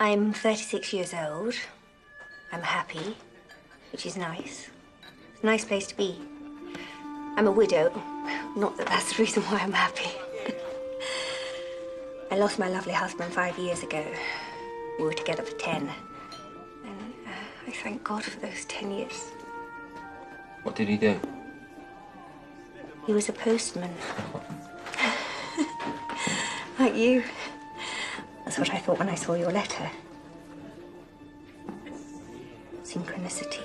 I'm 36 years old. I'm happy, which is nice. It's a nice place to be. I'm a widow. Not that that's the reason why I'm happy. I lost my lovely husband 5 years ago. We were together for 10. And I thank God for those 10 years. What did he do? He was a postman. Like you. That's what I thought when I saw your letter. Synchronicity.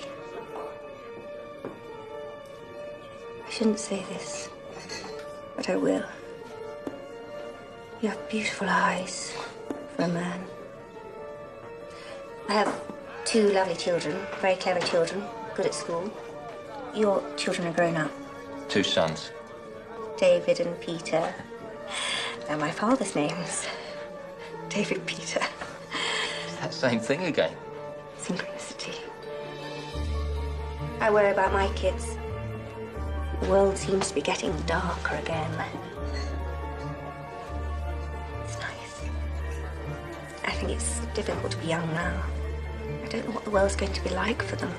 I shouldn't say this, but I will. You have beautiful eyes for a man. I have 2 lovely children, very clever children, good at school. Your children are grown up. 2 sons. David and Peter. And my father's name's David Peter. It's that same thing again. Synchronicity. I worry about my kids. The world seems to be getting darker again. It's nice. I think it's difficult to be young now. I don't know what the world's going to be like for them.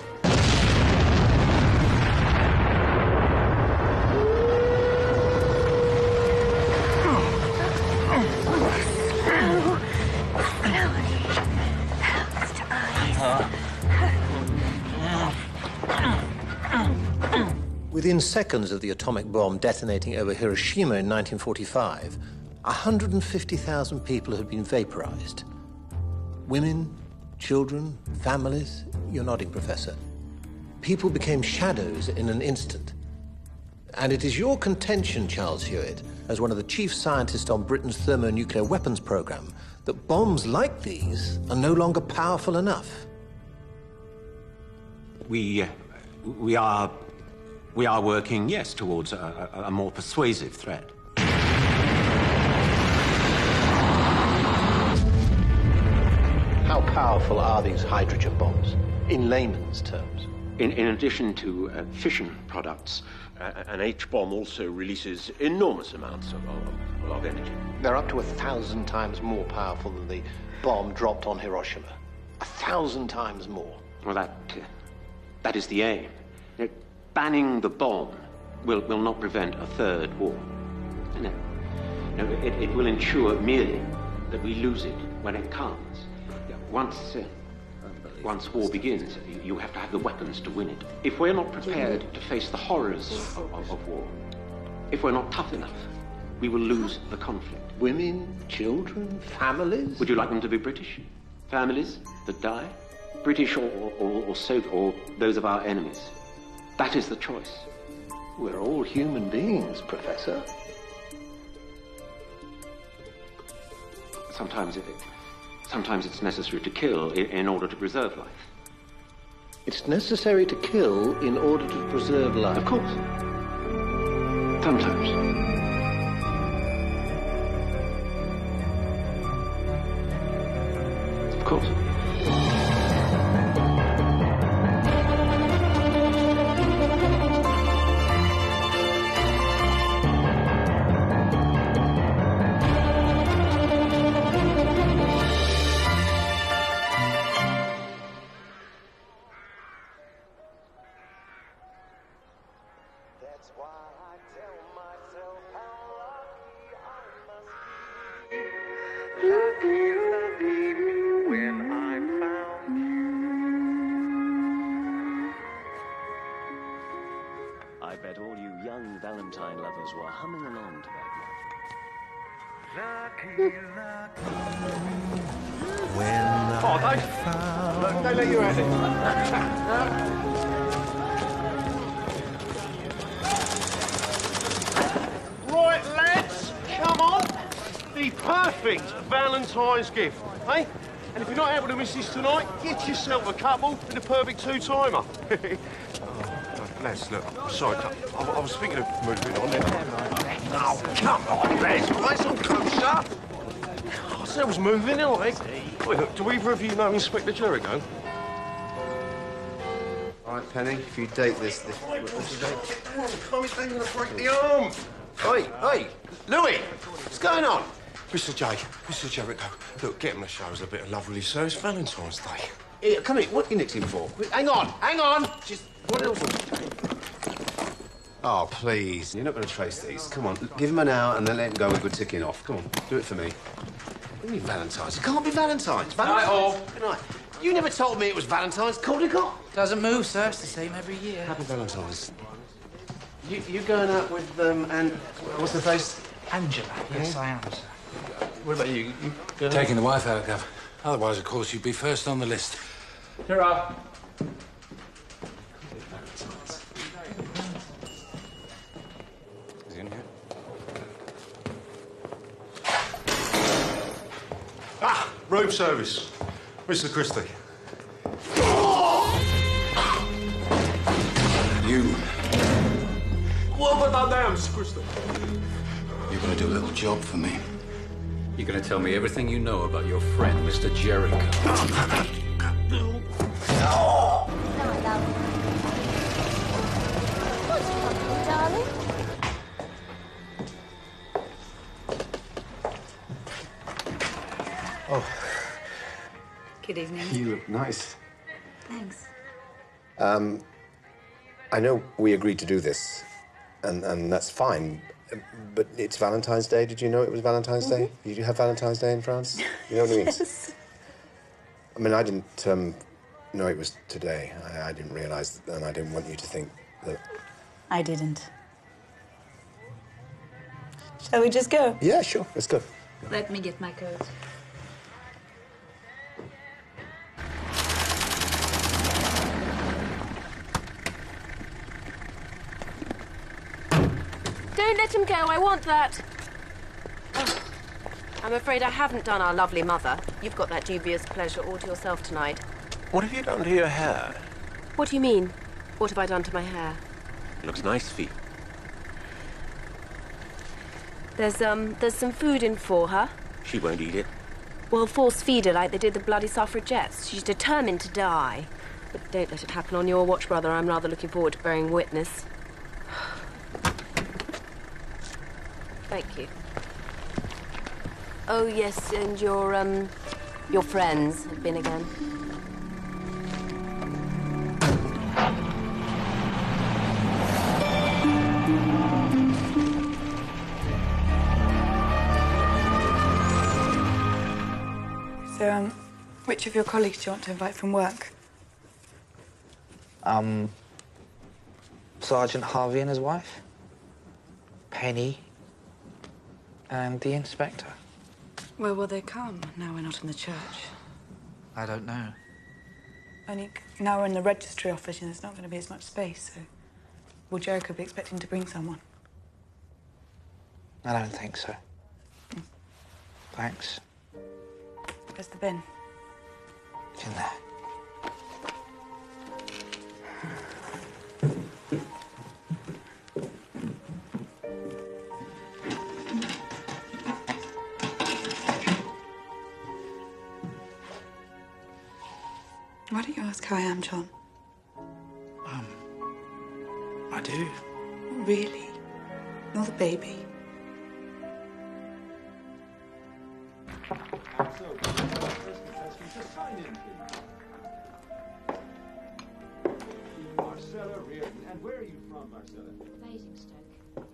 Within seconds of the atomic bomb detonating over Hiroshima in 1945, 150,000 people had been vaporized. Women, children, families. You're nodding, Professor. People became shadows in an instant. And it is your contention, Charles Hewitt, as one of the chief scientists on Britain's thermonuclear weapons program, that bombs like these are no longer powerful enough. We are working, yes, towards a more persuasive threat. How powerful are these hydrogen bombs, in layman's terms? In addition to fission products, an H-bomb also releases enormous amounts of energy. They're up to 1,000 times more powerful than the bomb dropped on Hiroshima. 1,000 times more. Well, that is the aim. Banning the bomb will not prevent a third war. No, it will ensure merely that we lose it when it comes. Once war begins, you have to have the weapons to win it. If we're not prepared to face the horrors of war, if we're not tough enough, we will lose the conflict. Women, children, families? Would you like them to be British? Families that die? British or Soviet, or those of our enemies? That is the choice. We're all human beings, Professor. Sometimes it's necessary to kill in order to preserve life. It's necessary to kill in order to preserve life? Of course. Sometimes. Of course. I bet all you young Valentine lovers were humming along to that one. Oh, Dave. Look, they let you at it. Right, lads, come on. The perfect Valentine's gift, eh? And if you're not able to miss this tonight, get yourself a couple and a perfect 2-timer. Lads, look, I'm sorry, I was thinking of moving on then. Oh, come on, lads, right, some closer. I said I was moving, all right. Wait, look, do either of you know Inspector Jericho? All right, Penny, if you date this date. Come on, it's going to break the arm. Hey, Louis, what's going on? Mr. Jericho, look, get him to show us a bit of love, really, sir. It's Valentine's Day. Here, come here. What are you nicked him for? Hang on. Just what else? Oh, please. You're not going to trace these. Come on, give him an hour and then let him go with good ticking off. Come on, do it for me. What do you mean Valentine's? It can't be Valentine's. Valentine's. Night, all. Good night. You never told me it was Valentine's. Caldecott. Doesn't move, sir. It's the same every year. Happy Valentine's. You going out with, and what's the face? Angela. Yes, I am, sir. What about you? You Taking the wife out, Gav. Otherwise, of course, you'd be first on the list. Hurrah. Is he in here? Ah, room service. Mr. Christie. You. What about that, Mr. Christie? You're going to do a little job for me. You're going to tell me everything you know about your friend, Mr. Jericho. No, love. What's wrong, darling? Oh. Good evening. You look nice. Thanks. I know we agreed to do this, and that's fine. But it's Valentine's Day. Did you know it was Valentine's Day? Did you have Valentine's Day in France? You know what it means? Yes. I mean, I didn't know it was today. I didn't realise, and I didn't want you to think that... I didn't. Shall we just go? Yeah, sure. Let's go. Let me get my coat. Don't let him go. I want that. Oh, I'm afraid I haven't done our lovely mother. You've got that dubious pleasure all to yourself tonight. What have you done to your hair? What do you mean? What have I done to my hair? It looks nice for you. There's some food in for her. She won't eat it. Well, force feed her like they did the bloody suffragettes. She's determined to die. But don't let it happen on your watch, brother. I'm rather looking forward to bearing witness. Thank you. Oh, yes, and your friends have been again. So, which of your colleagues do you want to invite from work? Sergeant Harvey and his wife, Penny, and the inspector. Well, will they come? Now we're not in the church. I don't know. Only now we're in the registry office and there's not going to be as much space, so... Will Jericho be expecting to bring someone? I don't think so. Thanks. Where's the bin? It's in there. Why don't you ask how I am, John? I do. Really? You're the baby. Marcella Reardon. And where are you from, Marcella? Basingstoke.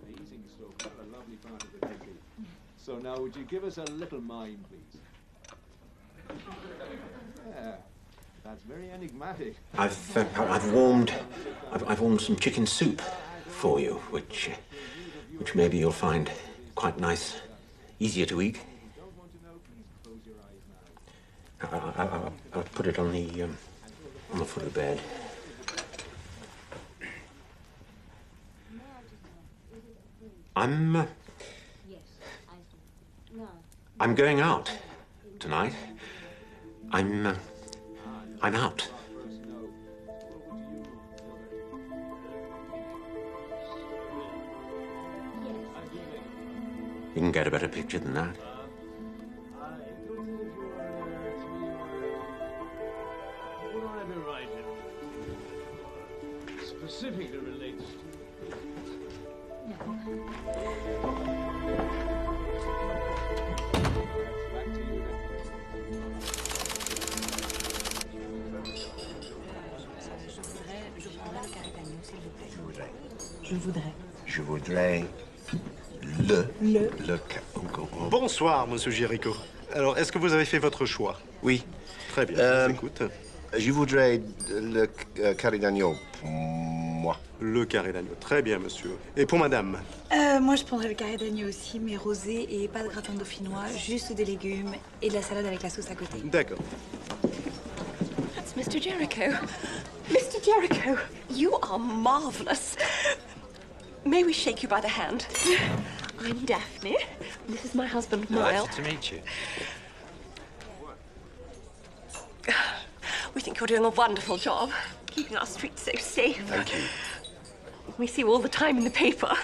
Basingstoke, what a lovely part of the country. So now, would you give us a little mime, please? Yeah, that's very enigmatic. I've warmed some chicken soup for you, which maybe you'll find quite nice, easier to eat. I'll put it on the foot of the bed. I'm going out tonight. I'm out. You can get a better picture than that. What I be writing? Specifically relates to... Je voudrais. Je voudrais le. Bonsoir, monsieur Jericho. Alors, est-ce que vous avez fait votre choix? Oui. Très bien, je vous écoute. Je voudrais le carré d'agneau pour moi. Le carré d'agneau. Très bien, monsieur. Et pour madame? Moi, je prendrais le carré d'agneau aussi, mais rosé et pas de gratin dauphinois, juste des légumes et de la salade avec la sauce à côté. D'accord. That's Mr. Jericho. Mr. Jericho, you are marvelous. May we shake you by the hand? I'm Daphne. This is my husband, Moyle. Delighted to meet you. We think you're doing a wonderful job, keeping our streets so safe. Thank you. We see you all the time in the paper.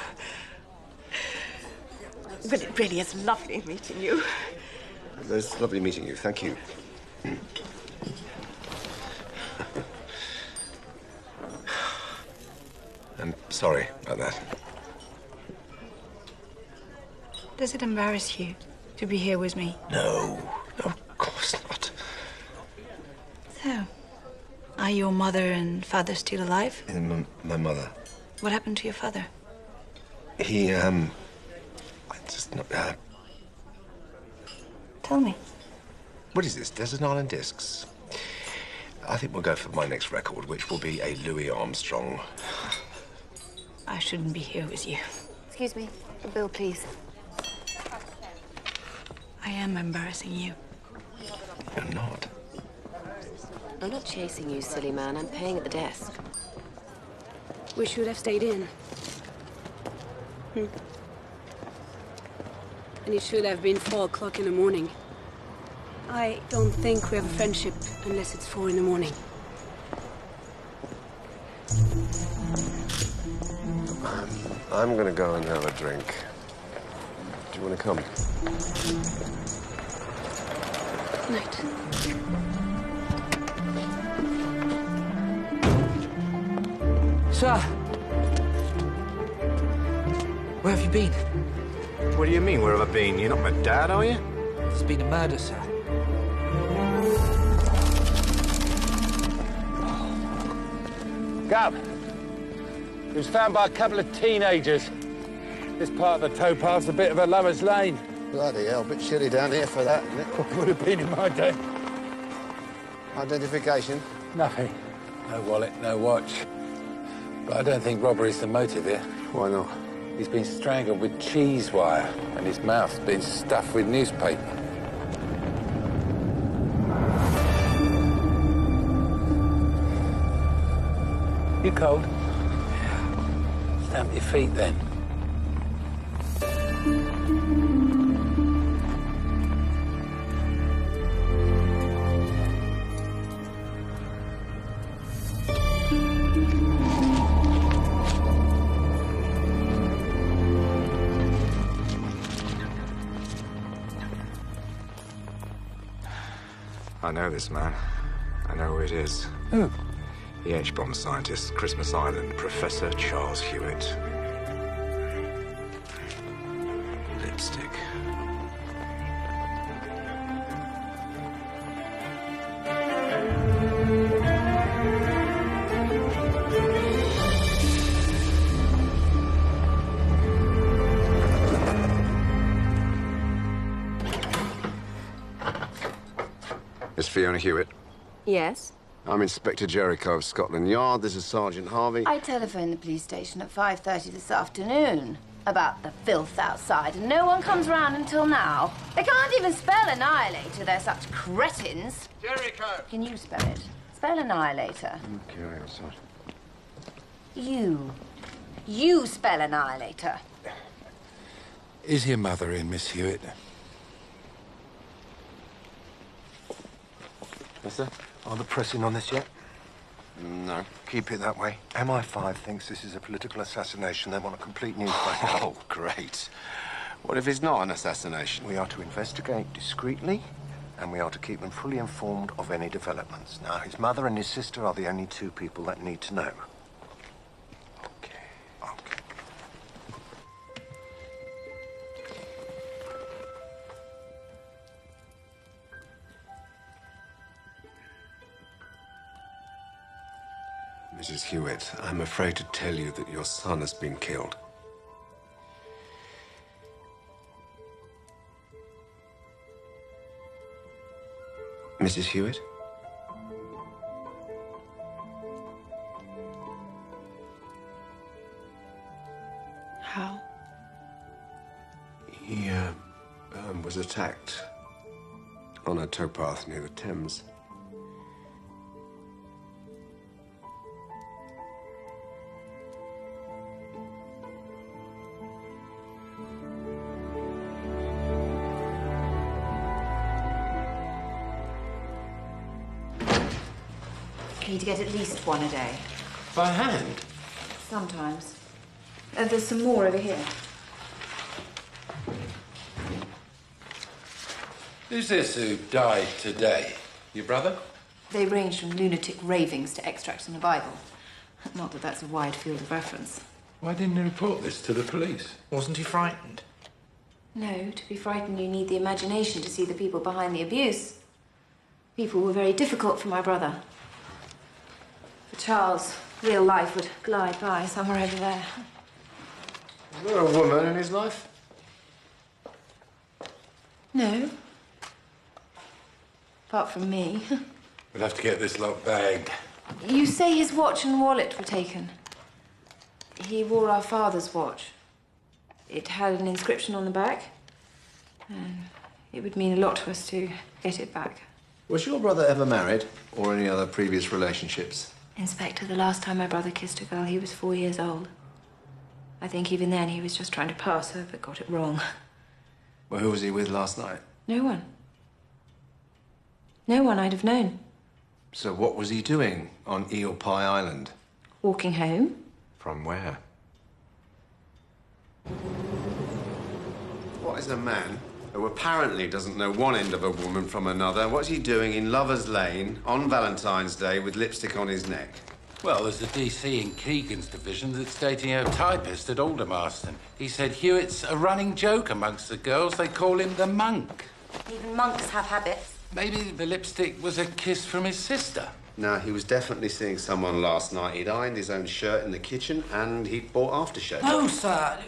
But it really is lovely meeting you. It's lovely meeting you. Thank you. I'm sorry about that. Does it embarrass you to be here with me? No, of course not. So, are your mother and father still alive? And my mother. What happened to your father? He, just not, Tell me. What is this? Desert Island Discs? I think we'll go for my next record, which will be a Louis Armstrong. I shouldn't be here with you. Excuse me. A bill, please. I am embarrassing you. You're not. I'm not chasing you, silly man. I'm paying at the desk. We should have stayed in. And it should have been 4 o'clock in the morning. I don't think we have a friendship unless it's 4 in the morning. I'm gonna go and have a drink. Do you want to come? Night. Sir! Where have you been? What do you mean, where have I been? You're not my dad, are you? There's been a murder, sir. Gov, he was found by a couple of teenagers. This part of the towpath's a bit of a lover's lane. Bloody hell, a bit chilly down here for that, isn't it? Would have been in my day. Identification? Nothing. No wallet, no watch. But I don't think robbery's the motive here. Why not? He's been strangled with cheese wire, and his mouth's been stuffed with newspaper. You cold? Stamp your feet, then. I know this man. I know who it is. Who? The H-bomb scientist, Christmas Island, Professor Charles Hewitt. Lipstick. Miss Fiona Hewitt. Yes? I'm Inspector Jericho of Scotland Yard. This is Sergeant Harvey. I telephoned the police station at 5:30 this afternoon about the filth outside, and no one comes round until now. They can't even spell annihilator. They're such cretins. Jericho! Can you spell it? Spell annihilator. Okay, Sergeant. You spell annihilator. Is your mother in, Miss Hewitt? Yes, sir? Are the pressing on this yet? No. Keep it that way. MI5 thinks this is a political assassination. They want a complete newspaper. Oh, great. What if it's not an assassination? We are to investigate discreetly, and we are to keep them fully informed of any developments. Now, his mother and his sister are the only 2 people that need to know. Mrs. Hewitt, I'm afraid to tell you that your son has been killed. Mrs. Hewitt? How? He was attacked on a towpath near the Thames. I need to get at least one a day. By hand? Sometimes. There's some more over here. Who's this who died today? Your brother? They range from lunatic ravings to extracts from the Bible. Not that that's a wide field of reference. Why didn't he report this to the police? Wasn't he frightened? No, to be frightened you need the imagination to see the people behind the abuse. People were very difficult for my brother. For Charles, real life would glide by somewhere over there. Was there a woman in his life? No. Apart from me. We'll have to get this lot bagged. You say his watch and wallet were taken. He wore our father's watch. It had an inscription on the back. And it would mean a lot to us to get it back. Was your brother ever married, or any other previous relationships? Inspector, the last time my brother kissed a girl, he was 4 years old. I think even then he was just trying to pass her, but got it wrong. Well, who was he with last night? No one. No one I'd have known. So what was he doing on Eel Pie Island? Walking home. From where? What is a man who apparently doesn't know one end of a woman from another? What's he doing in Lover's Lane on Valentine's Day with lipstick on his neck? Well, there's a DC in Keegan's division that's dating a typist at Aldermaston. He said Hewitt's a running joke amongst the girls. They call him the monk. Even monks have habits. Maybe the lipstick was a kiss from his sister. No, he was definitely seeing someone last night. He'd ironed his own shirt in the kitchen and he'd bought aftershave. No, sir.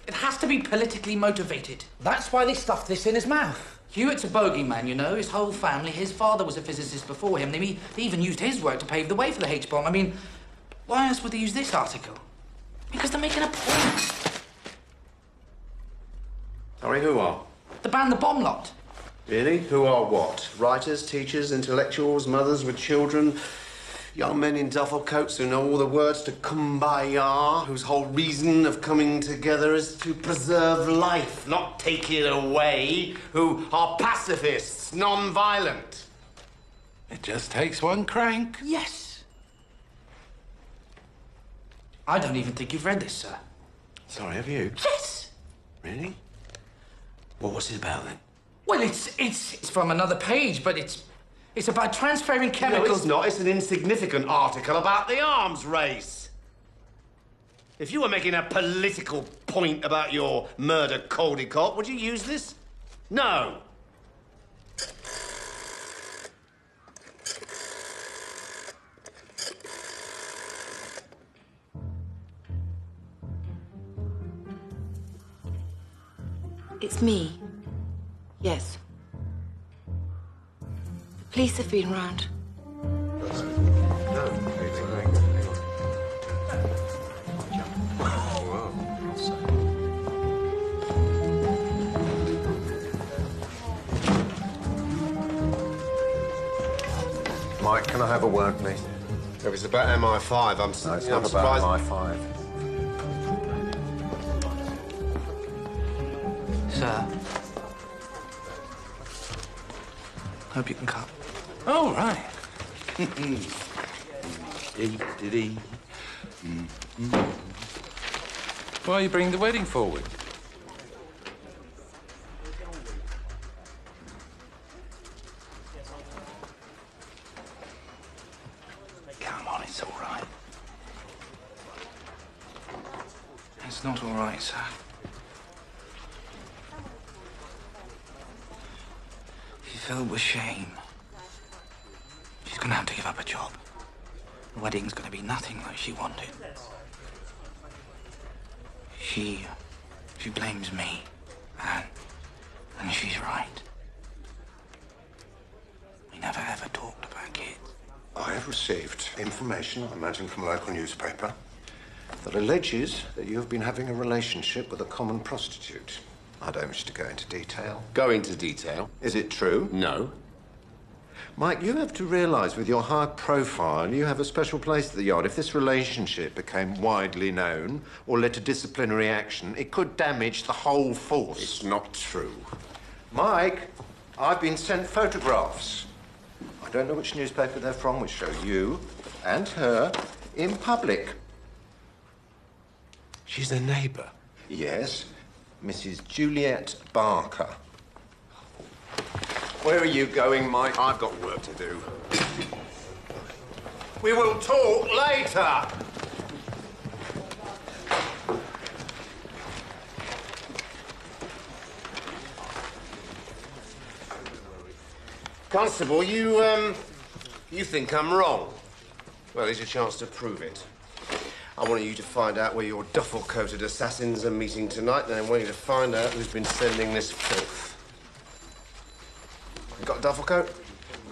It has to be politically motivated. That's why they stuffed this in his mouth. Hewitt's a bogeyman, you know. His whole family. His father was a physicist before him. They even used his work to pave the way for the H-bomb. I mean, why else would they use this article? Because they're making a point. Sorry, who are? The band The Bomb Lot. Really? Who are what? Writers, teachers, intellectuals, mothers with children, young men in duffel coats who know all the words to Kumbaya, whose whole reason of coming together is to preserve life, not take it away, who are pacifists, non-violent. It just takes one crank. Yes. I don't even think you've read this, sir. Sorry, have you? Yes. Really? Well, what's it about, then? Well, it's from another page, but it's about transferring chemicals... No, it's not. It's an insignificant article about the arms race. If you were making a political point about your murder Caldecott, would you use this? No. It's me. Yes. The police have been round. Mike, can I have a word, please? If it's about MI5, I'm No, it's I'm not surprised. about MI5. Sir. Hope you can cut. Oh, right. Why are you bringing the wedding forward? Come on, it's all right. It's not all right, sir. She's filled with shame. She's gonna have to give up a job. The wedding's going to be nothing like she wanted. She blames me, and she's right. We never ever talked about kids. I have received information, I imagine from a local newspaper, that alleges that you have been having a relationship with a common prostitute. I don't wish to go into detail. Go into detail. Is it true? No. Mike, you have to realise with your high profile, you have a special place at the yard. If this relationship became widely known or led to disciplinary action, it could damage the whole force. It's not true. Mike, I've been sent photographs. I don't know which newspaper they're from, which show you and her in public. She's a neighbour. Yes, Mrs. Juliet Barker. Where are you going, Mike? I've got work to do. We will talk later. Constable, you think I'm wrong? Well, here's your chance to prove it. I want you to find out where your duffel-coated assassins are meeting tonight, and I want you to find out who's been sending this filth. You got a duffel coat?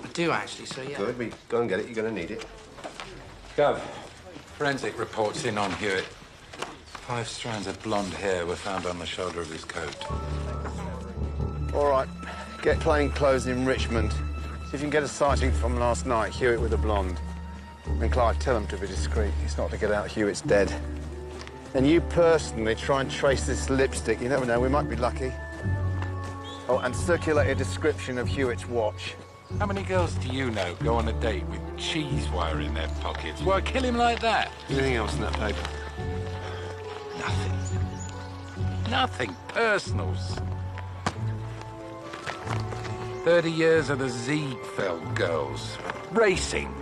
I do, actually, so yeah. Good. We go and get it. You're going to need it. Gov, forensic reports in on Hewitt. 5 strands of blonde hair were found on the shoulder of his coat. All right. Get plain clothes in Richmond. See if you can get a sighting from last night, Hewitt with a blonde. And Clive, tell him to be discreet. It's not to get out Hewitt's dead. And you personally try and trace this lipstick. You never know, we might be lucky. Oh, and circulate a description of Hewitt's watch. How many girls do you know go on a date with cheese wire in their pockets? Why kill him like that? Anything else in that paper? Nothing. Nothing. Personals. 30 years of the Ziegfeld girls. Racing.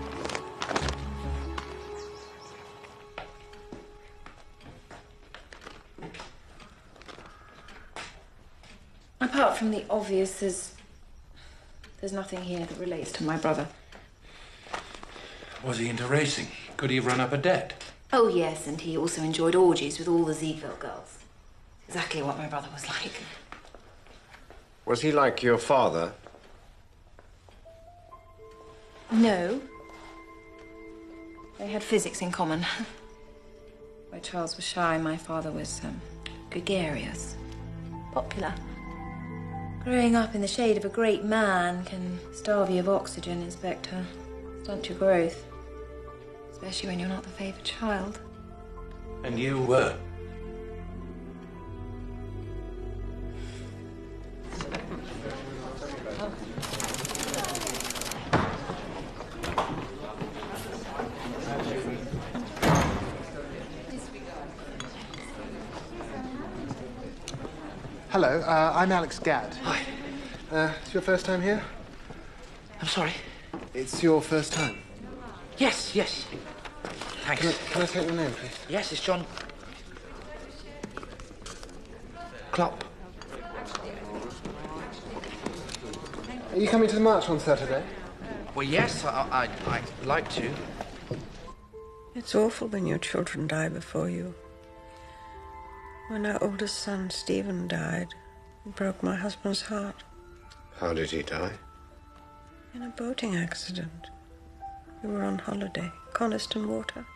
Apart from the obvious, there's nothing here that relates to my brother. Was he into racing? Could he have run up a debt? Oh, yes, and he also enjoyed orgies with all the Ziegfeld girls. Exactly what my brother was like. Was he like your father? No. They had physics in common. Where Charles was shy, my father was gregarious, popular. Growing up in the shade of a great man can starve you of oxygen, Inspector. Stunt your growth. Especially when you're not the favoured child. And you were? Hello, I'm Alex Gadd. Hi. It's your first time here? I'm sorry? It's your first time. Yes. Thanks. Can I take your name, please? Yes, it's John Klopp. Are you coming to the march on Saturday? Well, yes, I'd like to. It's awful when your children die before you. When our oldest son, Stephen, died, it broke my husband's heart. How did he die? In a boating accident. We were on holiday, Coniston Water.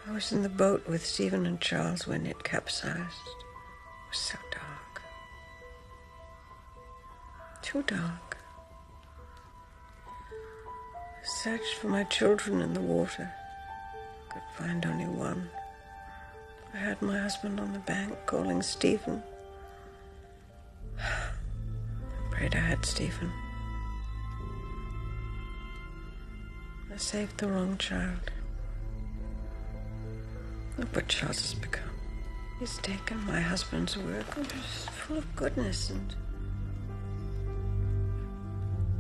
I was in the boat with Stephen and Charles when it capsized. It was so dark. Too dark. I searched for my children in the water. Could find only one. I had my husband on the bank calling Stephen. I prayed I had Stephen. I saved the wrong child. Look what Charles has become. He's taken my husband's work, which is full of goodness and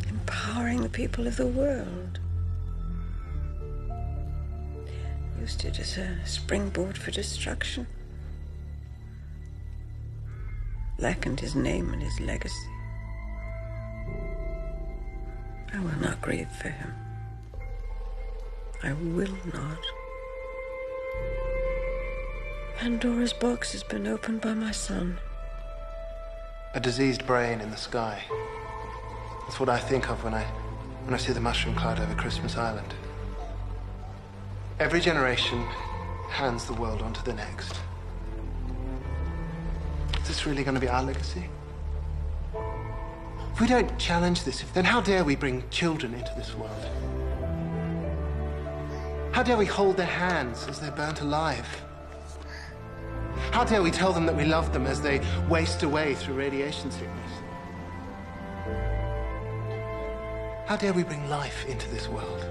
empowering the people of the world. Used it as a springboard for destruction. Blackened his name and his legacy. I will not grieve for him. I will not. Pandora's box has been opened by my son. A diseased brain in the sky. That's what I think of when I see the mushroom cloud over Christmas Island. Every generation hands the world on to the next. Is this really going to be our legacy? If we don't challenge this, then how dare we bring children into this world? How dare we hold their hands as they're burnt alive? How dare we tell them that we love them as they waste away through radiation sickness? How dare we bring life into this world?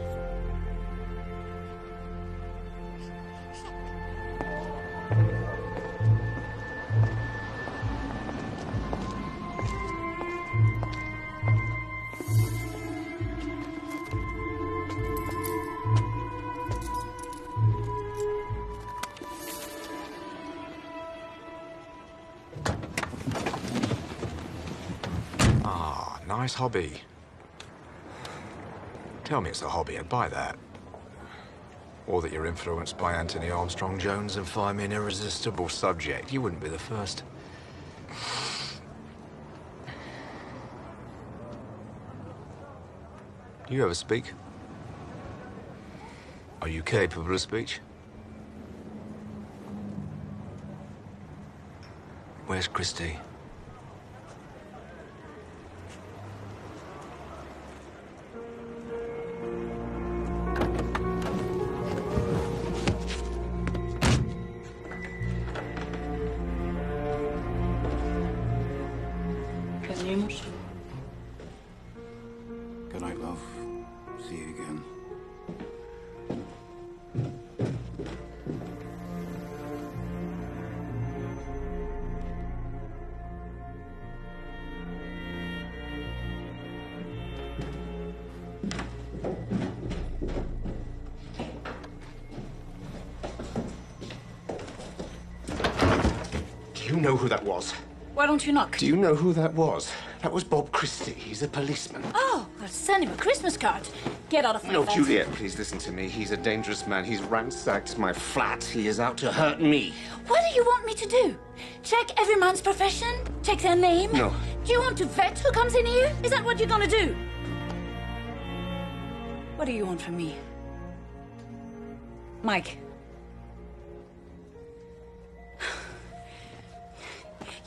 Nice hobby. Tell me it's a hobby, I'd buy that. Or that you're influenced by Anthony Armstrong Jones and find me an irresistible subject. You wouldn't be the first. Do you ever speak? Are you capable of speech? Where's Christie? Good night, love. See you again. Do you know who that was? Why don't you knock? Do you know who that was? That was Bob Christie. He's a policeman. Oh, I'll send him a Christmas card. Get out of my No, face. Juliet, please listen to me. He's a dangerous man. He's ransacked my flat. He is out to hurt me. What do you want me to do? Check every man's profession? Check their name? No. Do you want to vet who comes in here? Is that what you're gonna do? What do you want from me? Mike.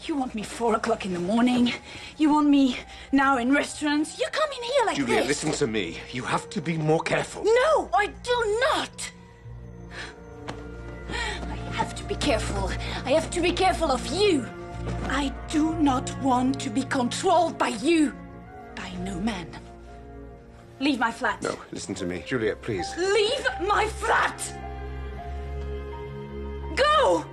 You want me 4 o'clock in the morning? You want me now in restaurants? You come in here like Juliet, this. listen to me. You have to be more careful. No, I do not. I have to be careful. I have to be careful of you. I do not want to be controlled by you. By no man. Leave my flat. No, listen to me. Juliet, please. Leave my flat! Go!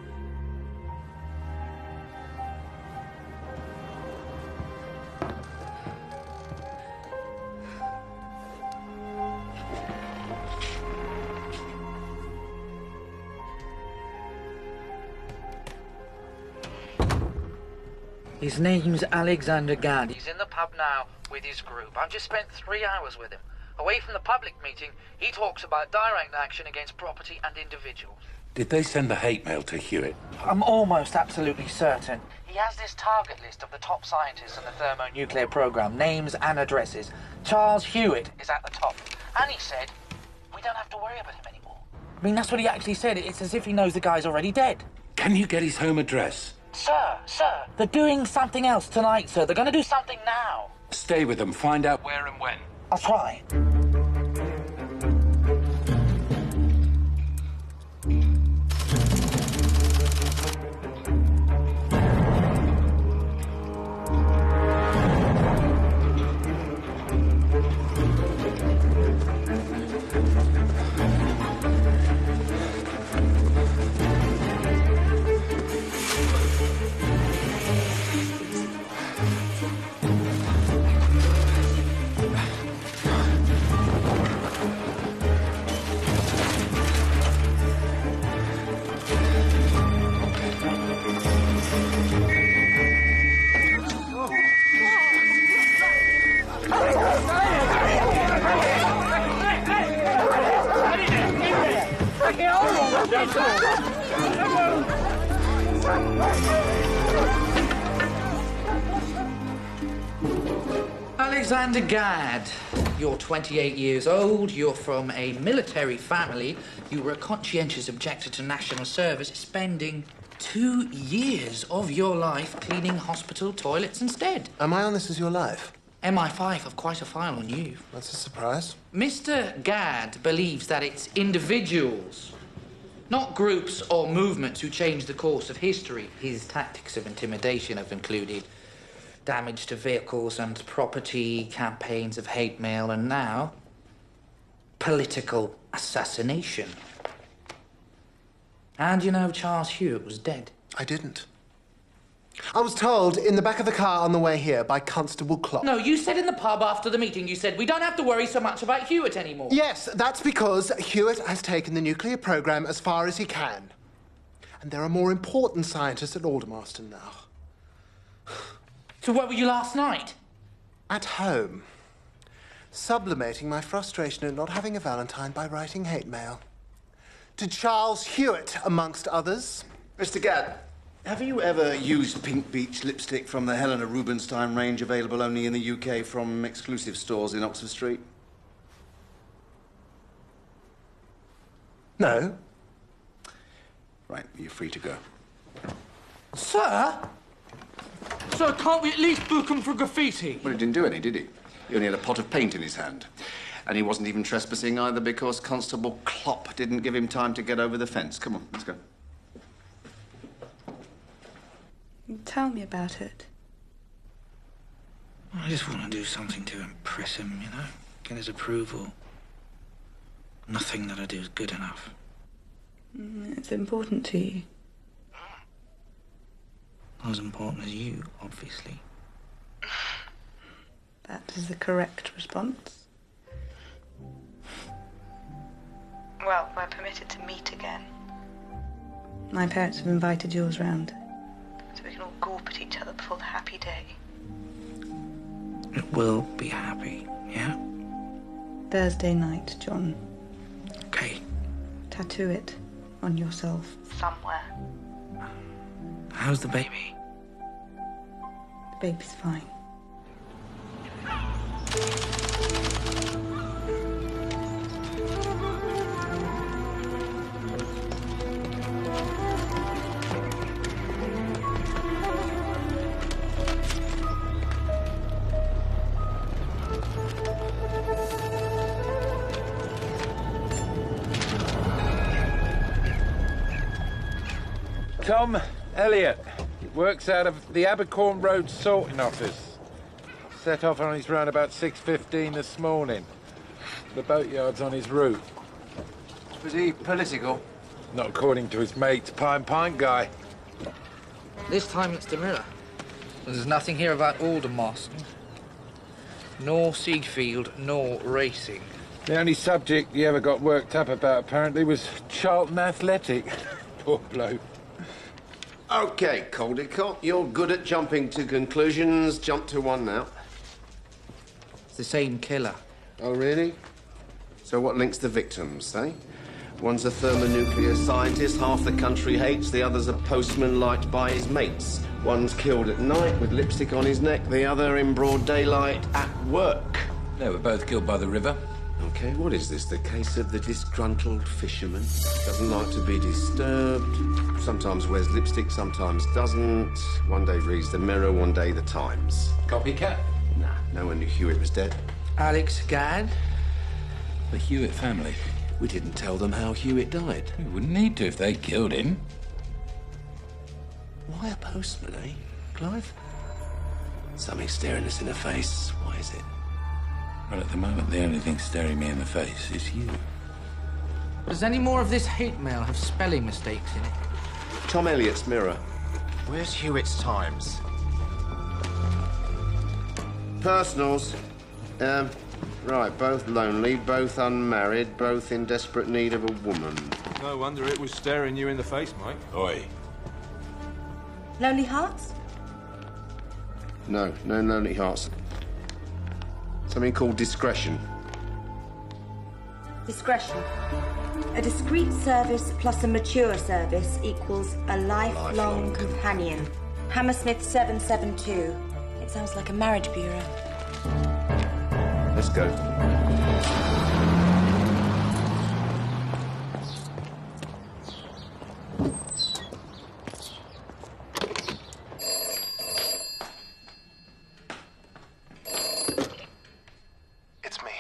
His name's Alexander Gadd. He's in the pub now with his group. I've just spent 3 hours with him. Away from the public meeting, he talks about direct action against property and individuals. Did they send the hate mail to Hewitt? I'm almost absolutely certain. He has this target list of the top scientists in the thermonuclear program, names and addresses. Charles Hewitt is at the top. And he said, we don't have to worry about him anymore. I mean, that's what he actually said. It's as if he knows the guy's already dead. Can you get his home address? Sir, they're doing something else tonight, sir. They're going to do something now. Stay with them, find out where and when. I'll try. Alexander Gadd, you're 28 years old, you're from a military family, you were a conscientious objector to national service, spending 2 years of your life cleaning hospital toilets instead. Am I on This Is Your Life? MI5 have quite a file on you. That's a surprise. Mr. Gadd believes that it's individuals, not groups or movements, who change the course of history. His tactics of intimidation have included damage to vehicles and property, campaigns of hate mail, and now political assassination. And you know Charles Hewitt was dead. I didn't. I was told in the back of the car on the way here by Constable Klopp. No, you said in the pub after the meeting, you said, we don't have to worry so much about Hewitt anymore. Yes, that's because Hewitt has taken the nuclear program as far as he can. And there are more important scientists at Aldermaston now. So where were you last night? At home. Sublimating my frustration at not having a Valentine by writing hate mail. To Charles Hewitt, amongst others. Mr. Gadd, have you ever used Pink Beach lipstick from the Helena Rubinstein range, available only in the UK from exclusive stores in Oxford Street? No. Right, you're free to go. Sir? Sir, can't we at least book him for graffiti? Well, he didn't do any, did he? He only had a pot of paint in his hand. And he wasn't even trespassing either because Constable Klopp didn't give him time to get over the fence. Come on, let's go. Tell me about it. I just want to do something to impress him, you know? Get his approval. Nothing that I do is good enough. It's important to you. Not as important as you, obviously. That is the correct response. Well, we're permitted to meet again. My parents have invited yours round, so we can all gawp at each other before the happy day. It will be happy, yeah? Thursday night, John. Okay. Tattoo it on yourself. Somewhere. How's the baby? The baby's fine. Tom Elliott. He works out of the Abercorn Road sorting office. Set off on his run about 6:15 this morning. The boatyard's on his route. Was he political? Not according to his mates, pint guy. This time it's the mirror. There's nothing here about Aldermaston. Nor Seafield, nor racing. The only subject he ever got worked up about, apparently, was Charlton Athletic. Poor bloke. OK, Caldecott, you're good at jumping to conclusions. Jump to one now. It's the same killer. Oh, really? So what links the victims, eh? One's a thermonuclear scientist half the country hates, the other's a postman liked by his mates. One's killed at night with lipstick on his neck, the other in broad daylight at work. They were both killed by the river. OK, what is this? The case of the disgruntled fisherman? Doesn't like to be disturbed. Sometimes wears lipstick, sometimes doesn't. One day reads the Mirror, one day the Times. Copycat? Nah, no one knew Hewitt was dead. Alex Gadd? The Hewitt family. We didn't tell them how Hewitt died. We wouldn't need to if they killed him. Why a postman, eh, Clive? Something staring us in the face. Why is it? Well, at the moment, the only thing staring me in the face is you. Does any more of this hate mail have spelling mistakes in it? Tom Elliott's Mirror. Where's Hewitt's Times? Personals. Right, both lonely, both unmarried, both in desperate need of a woman. No wonder it was staring you in the face, Mike. Oi. Lonely Hearts? No, no lonely hearts. Something called discretion. Discretion. A discreet service plus a mature service equals a lifelong companion. Hammersmith 772. It sounds like a marriage bureau. Let's go. It's me.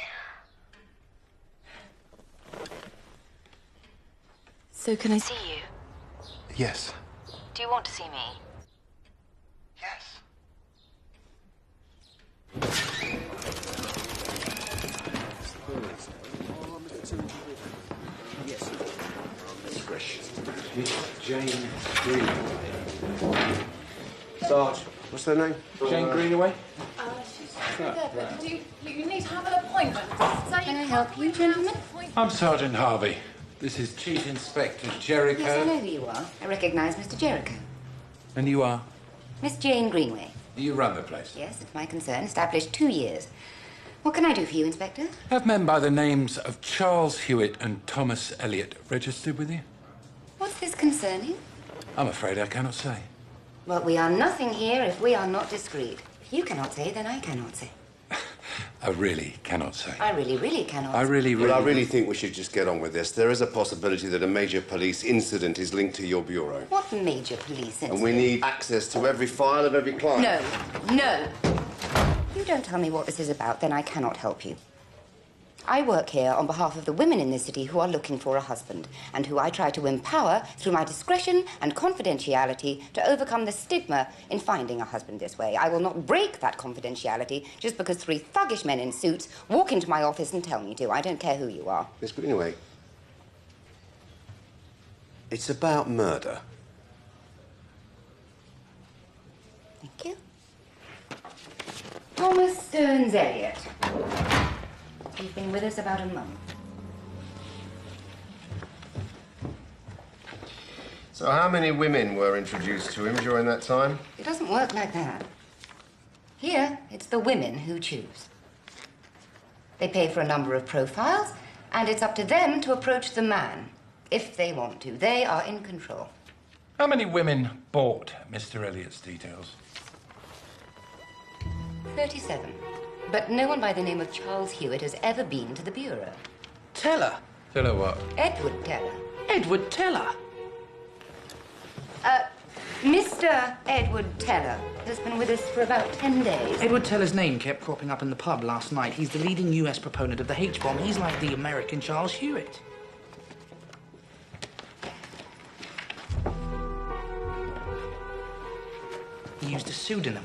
So can I see you? Yes. Do you want to see me? Yes. Jane Greenaway. Sarge, what's their name? Jane Greenaway? She's there, but you need to have an appointment. Can I help you, gentlemen? I'm Sergeant Harvey. This is Chief Inspector Jericho. Yes, I know who you are. I recognise Mr. Jericho. And you are? Miss Jane Greenway. You run the place? Yes, it's my concern. Established 2 years. What can I do for you, Inspector? Have men by the names of Charles Hewitt and Thomas Elliot registered with you? What's this concerning? I'm afraid I cannot say. Well, we are nothing here if we are not discreet. If you cannot say, then I cannot say. I really cannot say. I really cannot I really Well, I really think we should just get on with this. There is a possibility that a major police incident is linked to your bureau. What major police incident? And we need access to every file of every client. No. You don't tell me what this is about, then I cannot help you. I work here on behalf of the women in this city who are looking for a husband, and who I try to empower through my discretion and confidentiality to overcome the stigma in finding a husband this way. I will not break that confidentiality just because 3 thuggish men in suits walk into my office and tell me to. I don't care who you are. Miss Greenaway, it's about murder. Thank you. Thomas Stearns Elliot. He's been with us about a month. So how many women were introduced to him during that time? It doesn't work like that. Here, it's the women who choose. They pay for a number of profiles, and it's up to them to approach the man, if they want to. They are in control. How many women bought Mr. Elliot's details? 37. But no one by the name of Charles Hewitt has ever been to the Bureau. Teller? Teller what? Edward Teller. Edward Teller? Mr. Edward Teller has been with us for about 10 days. Edward Teller's name kept cropping up in the pub last night. He's the leading US proponent of the H-bomb. He's like the American Charles Hewitt. He used a pseudonym.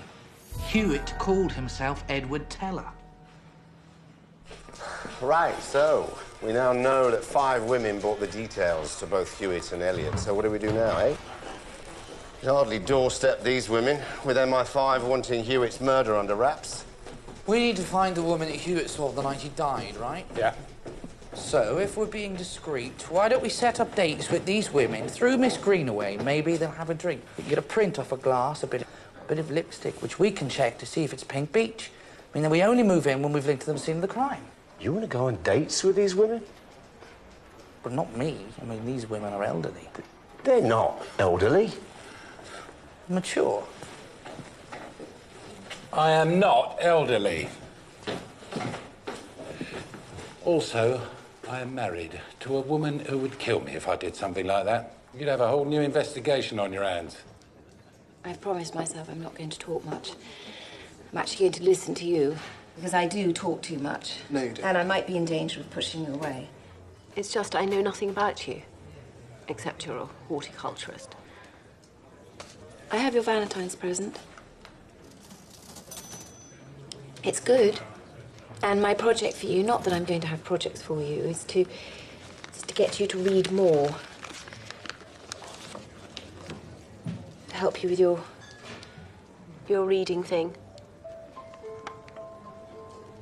Hewitt called himself Edward Teller. Right, so we now know that 5 women bought the details to both Hewitt and Elliot. So what do we do now, eh? You hardly doorstep these women with MI5 wanting Hewitt's murder under wraps. We need to find the woman that Hewitt saw the night he died, right? Yeah. So, if we're being discreet, why don't we set up dates with these women through Miss Greenaway? Maybe they'll have a drink. We can get a print off a glass, a bit of lipstick, which we can check to see if it's pink beach. I mean, then we only move in when we've linked to them scene of the crime. You want to go on dates with these women? But not me. I mean, these women are elderly. They're not elderly. Mature. I am not elderly. Also, I am married to a woman who would kill me if I did something like that. You'd have a whole new investigation on your hands. I've promised myself I'm not going to talk much. I'm actually going to listen to you, because I do talk too much. No, you don't. And I might be in danger of pushing you away. It's just I know nothing about you, except you're a horticulturist. I have your Valentine's present. It's good. And my project for you, not that I'm going to have projects for you, is to get you to read more. To help you with your reading thing.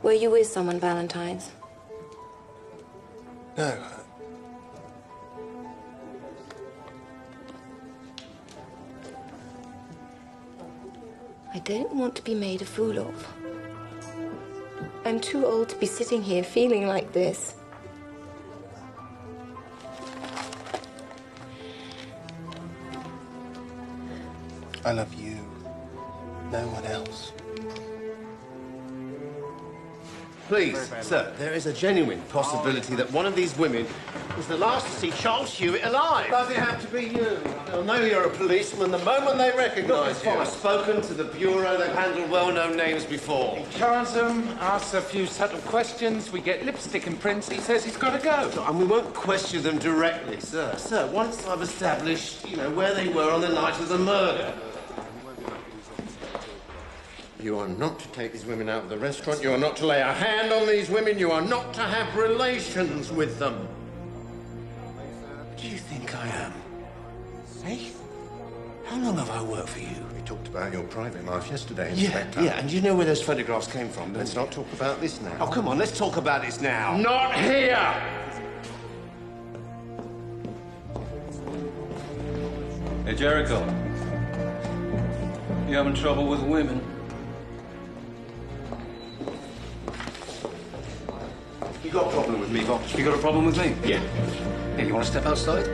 Were you with someone Valentine's? No. I don't want to be made a fool of. I'm too old to be sitting here feeling like this. I love you. No one else. Please, sir, there is a genuine possibility that one of these women was the last to see Charles Hewitt alive. Does it have to be you? They'll know you're a policeman the moment they recognise you. I've spoken to the Bureau. They've handled well-known names before. He charms them, asks a few subtle questions, we get lipstick and prints, he says he's got to go. And we won't question them directly, sir. Sir, once I've established, where they were on the night of the murder. You are not to take these women out of the restaurant. You are not to lay a hand on these women. You are not to have relations with them. What do you think I am? Eh? How long have I worked for you? We talked about your private life yesterday, Inspector. Yeah, and you know where those photographs came from? Let's not talk about this now. Oh, come on, let's talk about this now. Not here! Hey, Jericho. You having trouble with women? You got a problem with me, Box? You got a problem with me? Yeah. Hey, you want to step outside?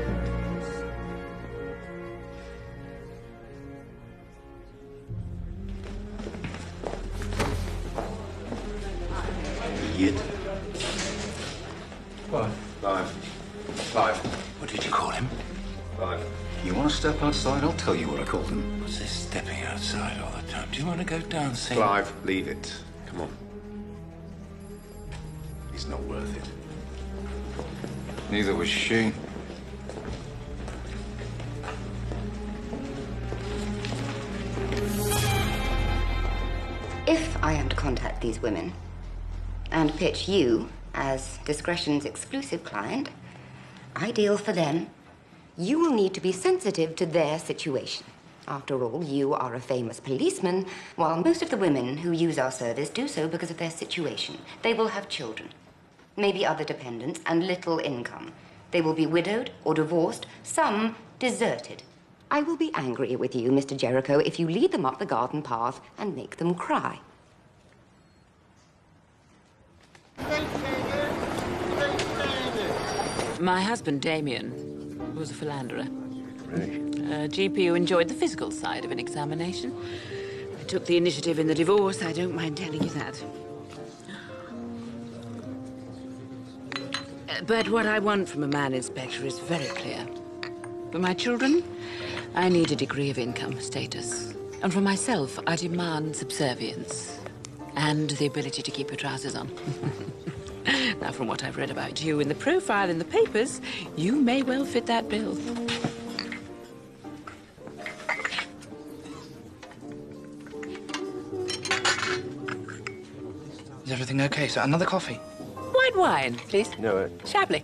Idiot. What? Clive. What did you call him? Clive. You want to step outside? I'll tell you what I called him. What's this stepping outside all the time? Do you want to go dancing? Clive, leave it. Come on. He's not worth it. Neither was she. If I am to contact these women and pitch you as Discretion's exclusive client, ideal for them, you will need to be sensitive to their situation. After all, you are a famous policeman, while most of the women who use our service do so because of their situation. They will have children, maybe other dependents, and little income. They will be widowed or divorced, some deserted. I will be angry with you, Mr. Jericho, if you lead them up the garden path and make them cry. My husband, Damien, was a philanderer. A GP who enjoyed the physical side of an examination. I took the initiative in the divorce, I don't mind telling you that. But what I want from a man inspector is very clear. For my children, I need a degree of income status. And for myself, I demand subservience. And the ability to keep your trousers on. Now, from what I've read about you in the profile in the papers, you may well fit that bill. Is everything okay, sir? Another coffee? White wine, please. No, Chablis.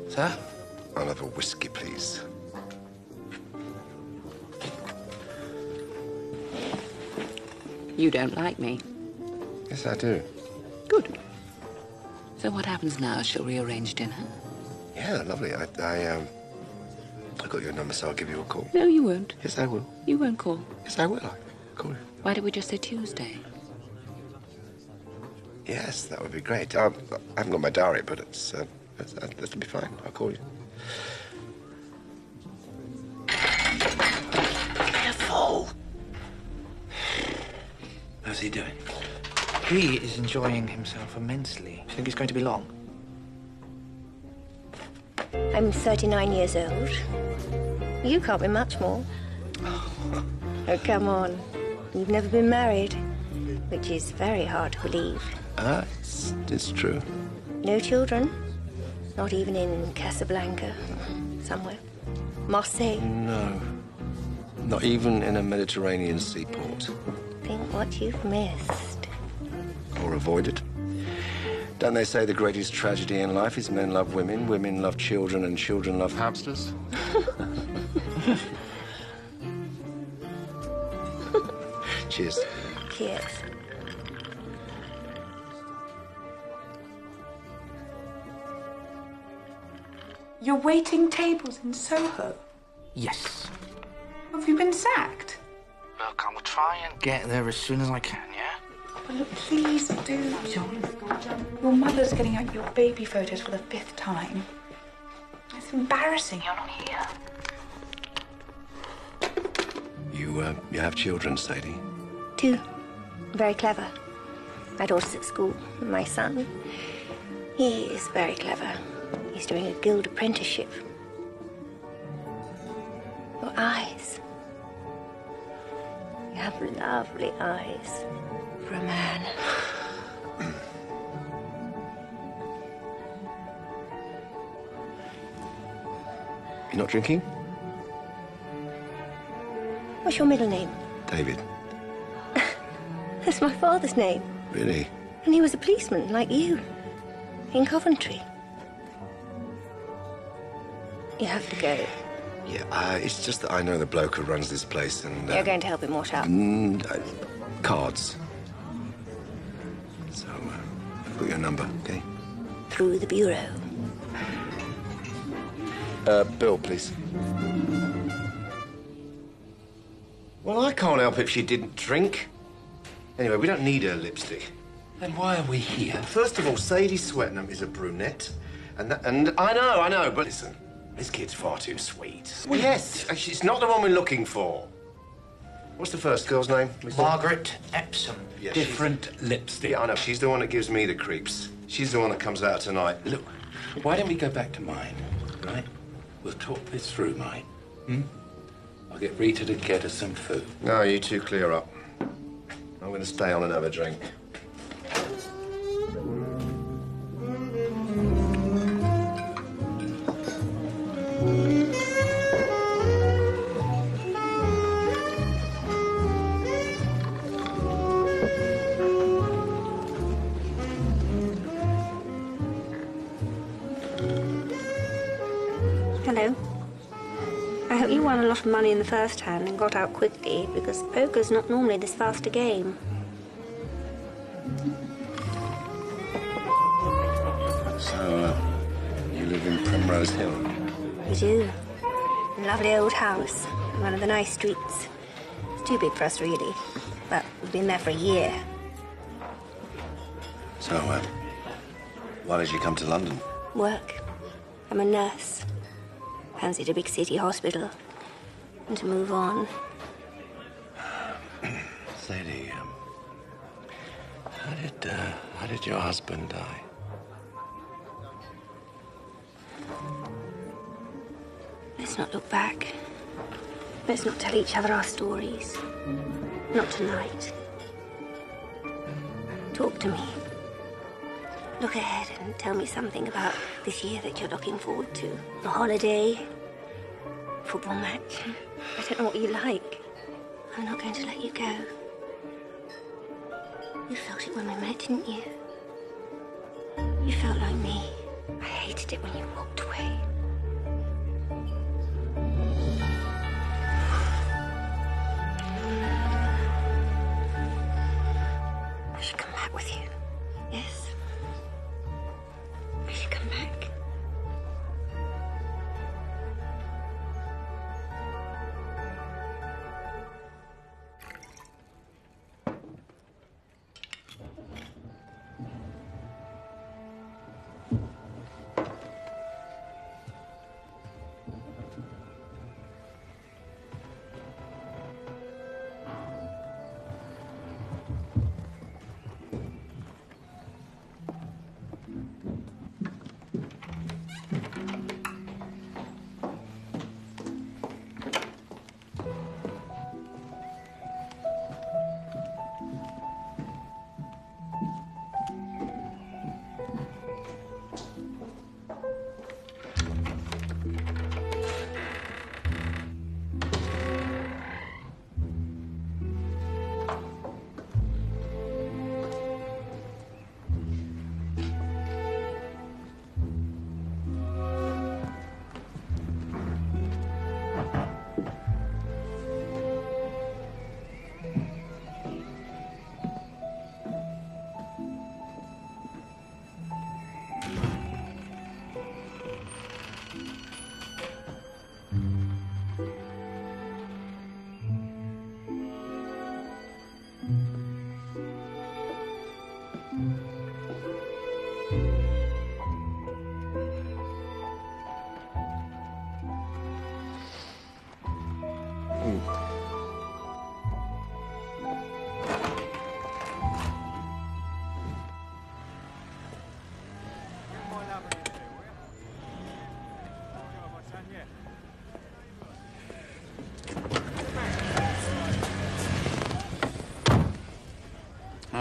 Sir? I'll have a whiskey, please. You don't like me. Yes, I do. Good. So what happens now? Shall we arrange dinner? Yeah, lovely. I got your number, so I'll give you a call. No, you won't. Yes, I will. You won't call. Yes, I will. I'll call you. Why don't we just say Tuesday? Yes, that would be great. I haven't got my diary, but that'll be fine. I'll call you. Careful! How's he doing? He is enjoying himself immensely. Do you think it's going to be long? I'm 39 years old. You can't be much more. Oh, come on. You've never been married, which is very hard to believe. It's true. No children? Not even in Casablanca? Somewhere? Marseille? No. Not even in a Mediterranean seaport. Think what you've missed. Or avoided. Don't they say the greatest tragedy in life is men love women, women love children, and children love hamsters? Cheers. Cheers. You're waiting tables in Soho. Yes. Have you been sacked? Look, I will try and get there as soon as I can, yeah? Well, look, please do, John. Your mother's getting out your baby photos for the 5th time. It's embarrassing you're not here. You have children, Sadie? 2. Very clever. My daughter's at school. And my son, he is very clever. He's doing a guild apprenticeship. Your eyes. You have lovely eyes for a man. You're not drinking? What's your middle name? David. That's my father's name. Really? And he was a policeman, like you, in Coventry. You have to go. Yeah, it's just that I know the bloke who runs this place and... You're going to help him wash up. Cards. So, I've got your number, okay? Through the bureau. Bill, please. Well, I can't help if she didn't drink. Anyway, we don't need her lipstick. Then why are we here? First of all, Sadie Swetnam is a brunette. And I know, but listen, this kid's far too sweet. Well, yes, she's not the one we're looking for. What's the first girl's name? Margaret Epsom. Yeah, Different lipstick. Yeah, I know. She's the one that gives me the creeps. She's the one that comes out tonight. Look, why don't we go back to mine, right? We'll talk this through, mate. I'll get Rita to get us some food. No, you two clear up. I'm going to stay on and have a drink. Hello. I hope you won a lot of money in the first hand and got out quickly, because poker's not normally this fast a game. So, you live in Primrose Hill? We do. A lovely old house in one of the nice streets. It's too big for us, really. But we've been there for a year. So, why did you come to London? Work. I'm a nurse. Fancied a big city hospital. And to move on. Sadie, how did your husband die? Let's not look back. Let's not tell each other our stories. Not tonight. Talk to me. Look ahead and tell me something about this year that you're looking forward to. A holiday, football match. I don't know what you like. I'm not going to let you go. You felt it when we met, didn't you? You felt like me. I hated it when you walked away. I should come back with you. Yes? I should come back.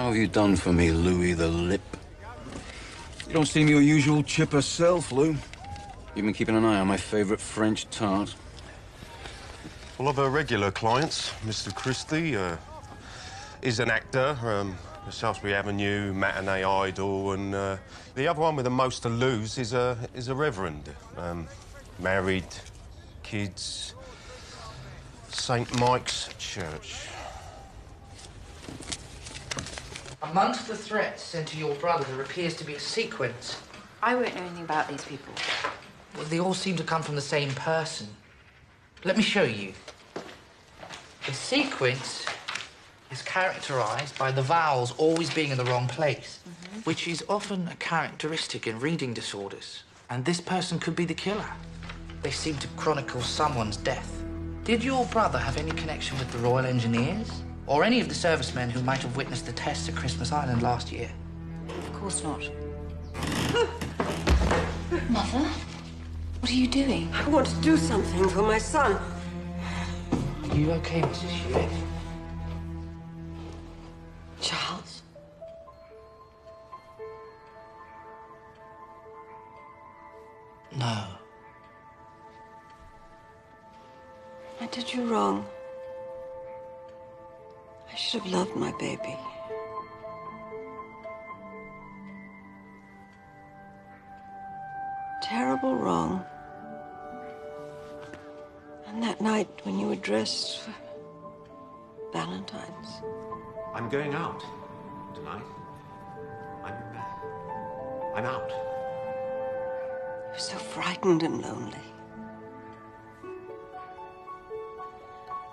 How have you done for me, Louis the Lip? You don't seem your usual chipper self, Lou. You've been keeping an eye on my favourite French tart. One of our regular clients, Mr. Christie, is an actor, Shaftesbury Avenue, matinee idol, and the other one with the most to lose is a reverend. Married, kids, St. Mike's Church. Amongst the threats sent to your brother, there appears to be a sequence. I won't know anything about these people. Well, they all seem to come from the same person. Let me show you. The sequence is characterized by the vowels always being in the wrong place, which is often a characteristic in reading disorders. And this person could be the killer. They seem to chronicle someone's death. Did your brother have any connection with the Royal Engineers? Or any of the servicemen who might have witnessed the tests at Christmas Island last year? Of course not. Mother? What are you doing? I want to do something for my son. Are you okay, Mrs. Hewitt? Charles? No. I did you wrong. I should have loved my baby. Terrible wrong. And that night when you were dressed for Valentine's. I'm going out tonight. I'm out. You were so frightened and lonely.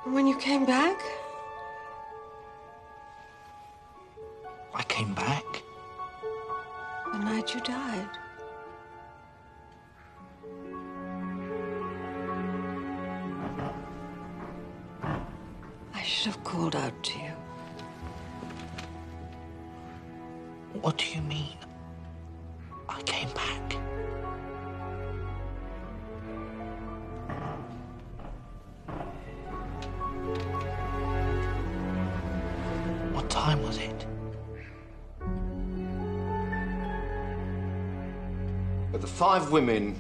And when you came back, I came back? the night you died. I should have called out to you. What do you mean? I came back. What time was it? But the 5 women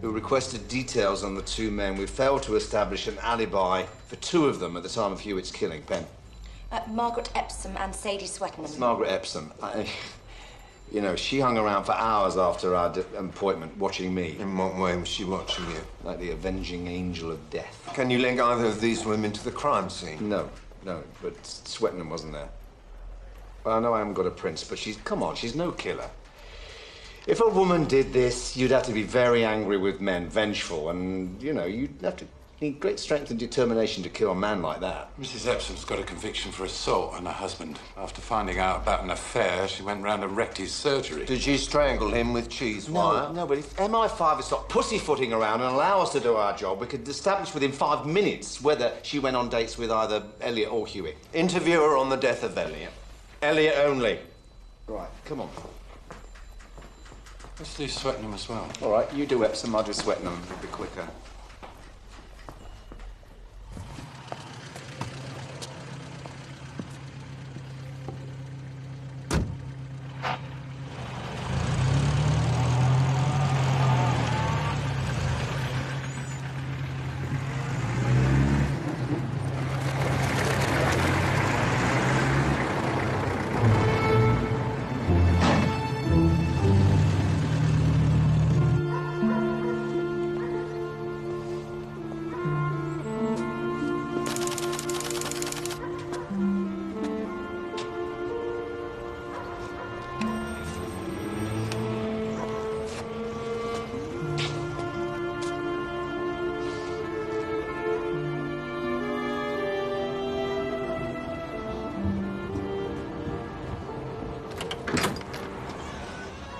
who requested details on the 2 men, we failed to establish an alibi for 2 of them at the time of Hewitt's killing. Ben? Margaret Epsom and Sadie Swettenham. It's Margaret Epsom. You know, she hung around for hours after our appointment, watching me. In what way was she watching you? Like the avenging angel of death. Can you link either of these women to the crime scene? No, but Swettenham wasn't there. Well, I know I haven't got a prince, but come on, she's no killer. If a woman did this, you'd have to be very angry with men, vengeful, and, you know, you'd have to need great strength and determination to kill a man like that. Mrs. Epsom's got a conviction for assault on her husband. After finding out about an affair, she went round and wrecked his surgery. Did she strangle him with cheese wire? No, but if MI5 had stopped pussyfooting around and allow us to do our job, we could establish within 5 minutes whether she went on dates with either Elliot or Hewitt. Interview her on the death of Elliot. Elliot only. Right, come on. Let's do Swettenham as well. All right, you do Epsom, I'll do Swettenham. It'll be quicker.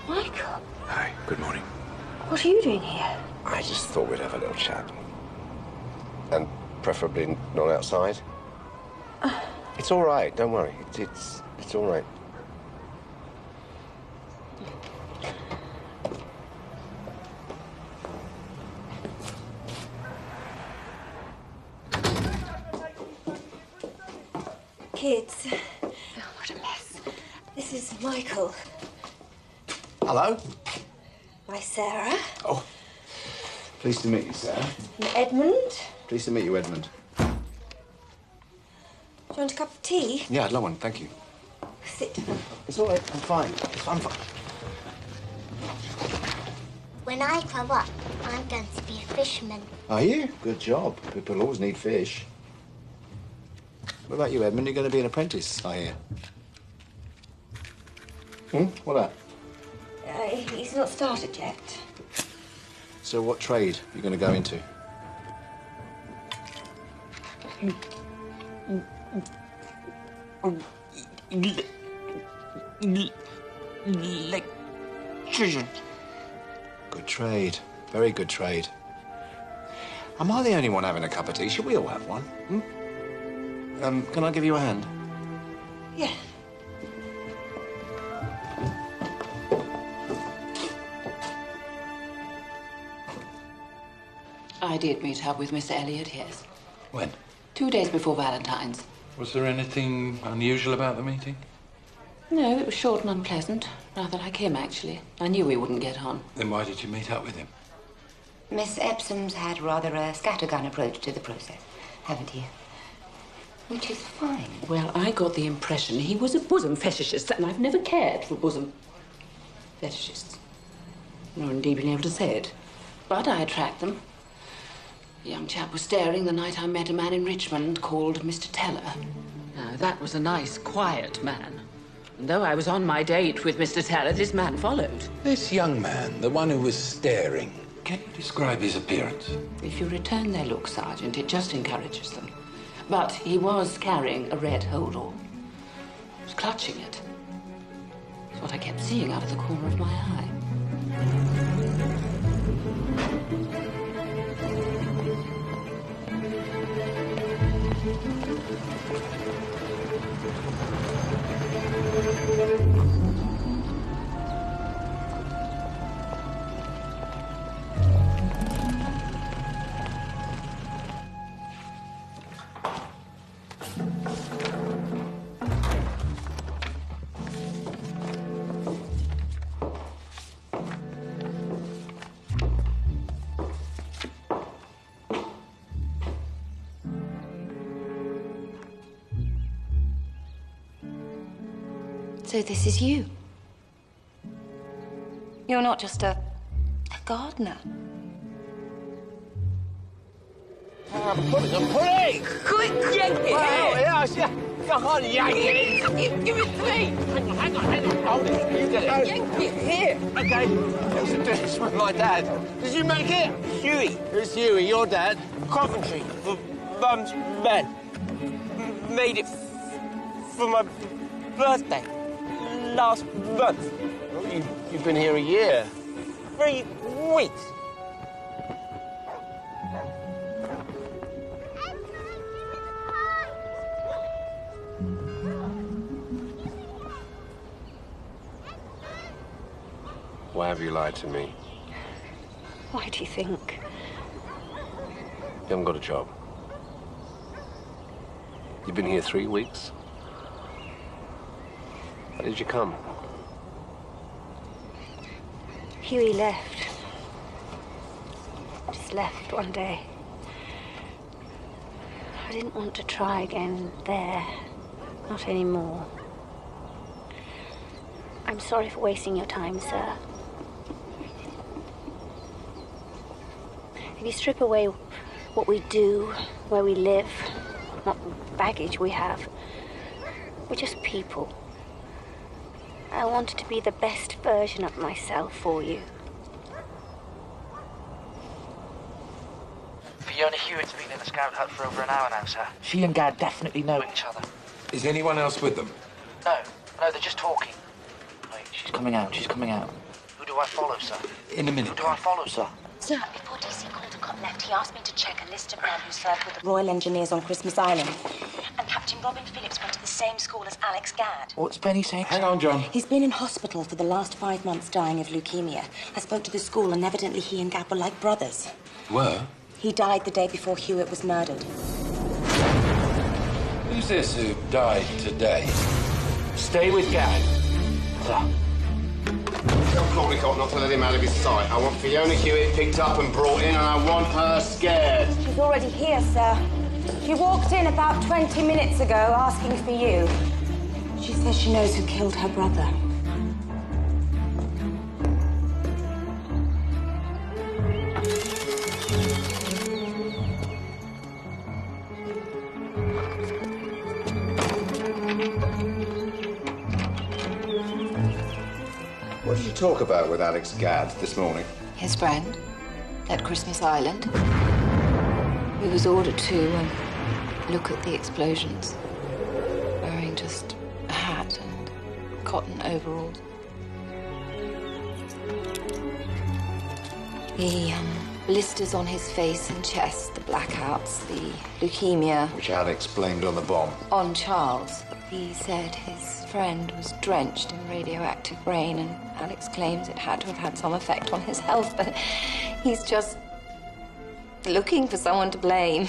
Michael, Hi, good morning. what are you doing here? I just thought we'd have a little chat. And preferably not outside. It's all right, don't worry. It's all right. Kids. Oh, what a mess. This is Michael. Hello. My Sarah. Oh. Pleased to meet you, Sarah. And Edmund. Pleased to meet you, Edmund. Do you want a cup of tea? Yeah, I'd love one, thank you. Sit. It's all right, I'm fine. I'm fine. When I grow up, I'm going to be a fisherman. Are you? Good job. People always need fish. What about you, Edmund? You're going to be an apprentice, I hear. What about? He's not started yet. So what trade are you going to go into? Electrician. Good trade. Very good trade. Am I the only one having a cup of tea? Should we all have one? Can I give you a hand? Yeah. I did meet up with Mr. Elliot, yes. When? 2 days before Valentine's. Was there anything unusual about the meeting? No, it was short and unpleasant. Rather like him, actually. I knew we wouldn't get on. Then why did you meet up with him? Miss Epsom's had rather a scattergun approach to the process, haven't you? Which is fine. Well, I got the impression he was a bosom fetishist, and I've never cared for bosom fetishists. Nor indeed been able to say it. But I attract them. The young chap was staring the night I met a man in Richmond called Mr. Teller. Now, that was a nice, quiet man. And though I was on my date with Mr. Teller, this man followed. This young man, the one who was staring, can you describe his appearance? If you return their look, Sergeant, it just encourages them. But he was carrying a red hold-all. He was clutching it. It's what I kept seeing out of the corner of my eye. So this is you. You're not just a gardener. Pulley! Quick, yank it! Wow, yes, yeah. I can't yank it. Give it to me! Hang on. Hold it. You get it. Yank it here! Okay. What's it doing with my dad? Did you make it? Huey. Who's Huey? Your dad? Coventry. For Mum's men. Made it for my birthday. Last month. Well, you've been here a year. 3 weeks. Why have you lied to me? Why do you think? You haven't got a job. You've been here 3 weeks. How did you come? Huey left. Just left one day. I didn't want to try again there. Not anymore. I'm sorry for wasting your time, sir. If you strip away what we do, where we live, what baggage we have, we're just people. I wanted to be the best version of myself for you. Fiona Hewitt's been in the scout hut for over an hour now, sir. She and Gad definitely know each other. Is anyone else with them? No, they're just talking. Wait, she's coming out. Who do I follow, sir? In a minute. Who do I follow, sir? Sir, before DC Caldecott left, he asked me to check a list of men who served with the Royal Engineers on Christmas Island. And Captain Robin Phillips went to the same school as Alex Gadd. What's Benny saying? Hang on, John. He's been in hospital for the last 5 months dying of leukemia. I spoke to the school and evidently he and Gadd were like brothers. Were? He died the day before Hewitt was murdered. Who's this who died today? Stay with Gad. brother. Tell Caldecott not to let him out of his sight. I want Fiona Hewitt picked up and brought in, and I want her scared. She's already here, sir. She walked in about 20 minutes ago asking for you. She says she knows who killed her brother. What did you talk about with Alex Gadd this morning? His friend at Christmas Island. He was ordered to look at the explosions, wearing just a hat and cotton overalls. The blisters on his face and chest, the blackouts, the leukemia. Which Alex blamed on the bomb. On Charles. He said his friend was drenched in radioactive rain, and Alex claims it had to have had some effect on his health, but he's just looking for someone to blame.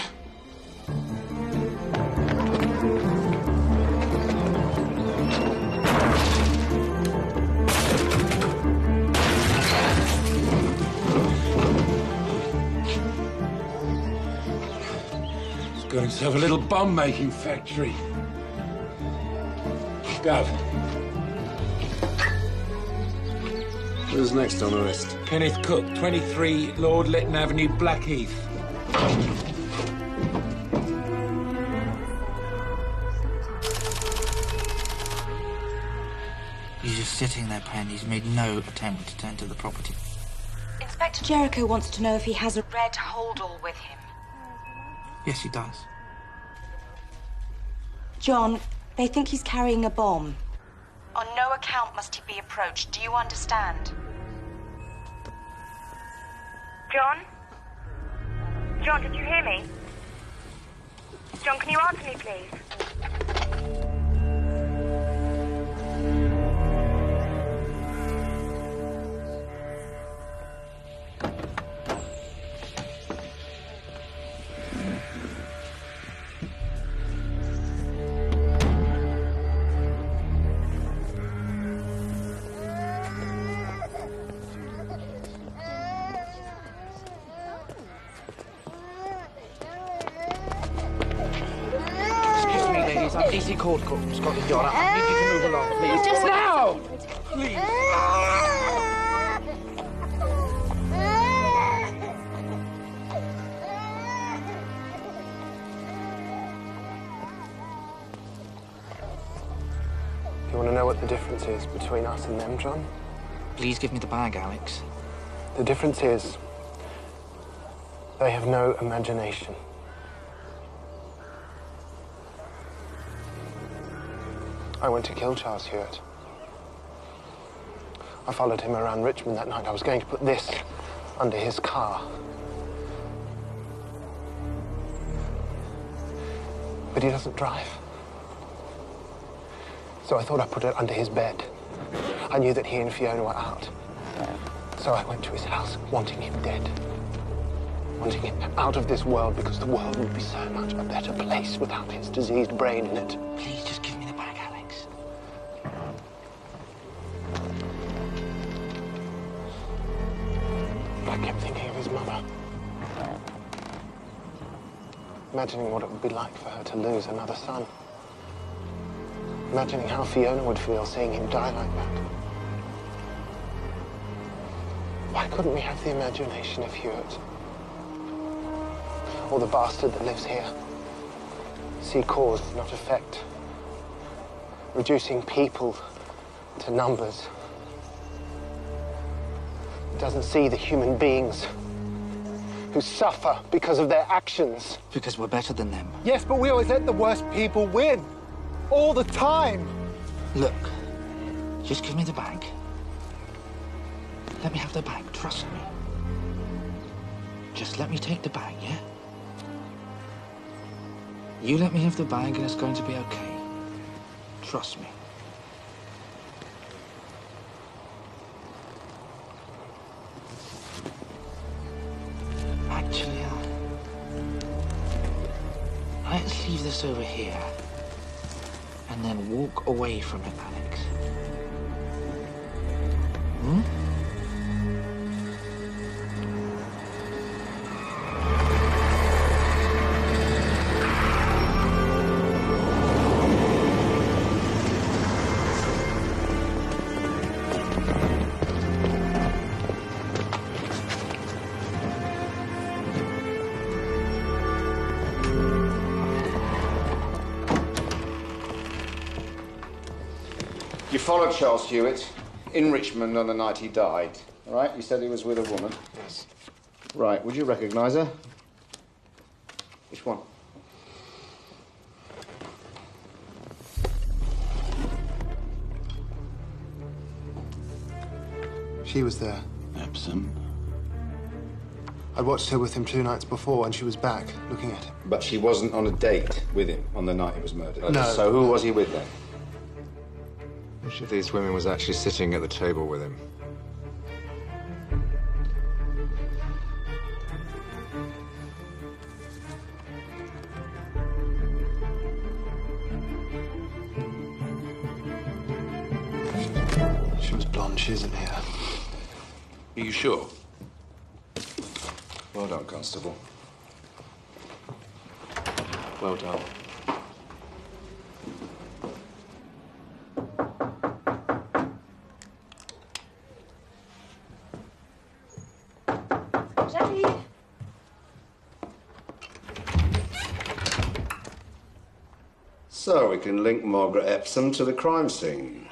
He's got himself a little bomb-making factory. Gov. Who's next on the list? Kenneth Cook, 23 Lord Lytton Avenue, Blackheath. He's just sitting there, Pen. He's made no attempt to enter the property. Inspector Jericho wants to know if he has a red holdall with him. Yes, he does. John, they think he's carrying a bomb. On no account must he be approached. Do you understand? John? John, did you hear me? John, can you answer me, please? DC Caldecott, Scotland Yard. I need you to move along, please. Just now! Please. You want to know what the difference is between us and them, John? Please give me the bag, Alex. The difference is they have no imagination. I went to kill Charles Hewitt. I followed him around Richmond that night. I was going to put this under his car. But he doesn't drive. So I thought I'd put it under his bed. I knew that he and Fiona were out. So I went to his house, wanting him dead. Wanting him out of this world, because the world would be so much a better place without his diseased brain in it. Please, just give me the bag, Alex. I kept thinking of his mother. Imagining what it would be like for her to lose another son. Imagining how Fiona would feel seeing him die like that. Why couldn't we have the imagination of Hewitt? Or the bastard that lives here? See cause, not effect. Reducing people to numbers. Doesn't see the human beings who suffer because of their actions. Because we're better than them. Yes, but we always let the worst people win. All the time. Look, just give me the bag. Let me have the bag, trust me. Just let me take the bag, yeah? You let me have the bag and it's going to be okay. Trust me. Actually, let's leave this over here and then walk away from it, Alex. Hmm? You followed Charles Hewitt in Richmond on the night he died, all right? You said he was with a woman. Yes. Right, would you recognise her? Which one? She was there. Epsom. I'd watched her with him 2 nights before, and she was back, looking at him. But she wasn't on a date with him on the night he was murdered? No. So who was he with then? Which of these women was actually sitting at the table with him? She was blonde. She isn't here. Are you sure? Well done, Constable. Well done. J'arrive. So we can link Margaret Epsom to the crime scene.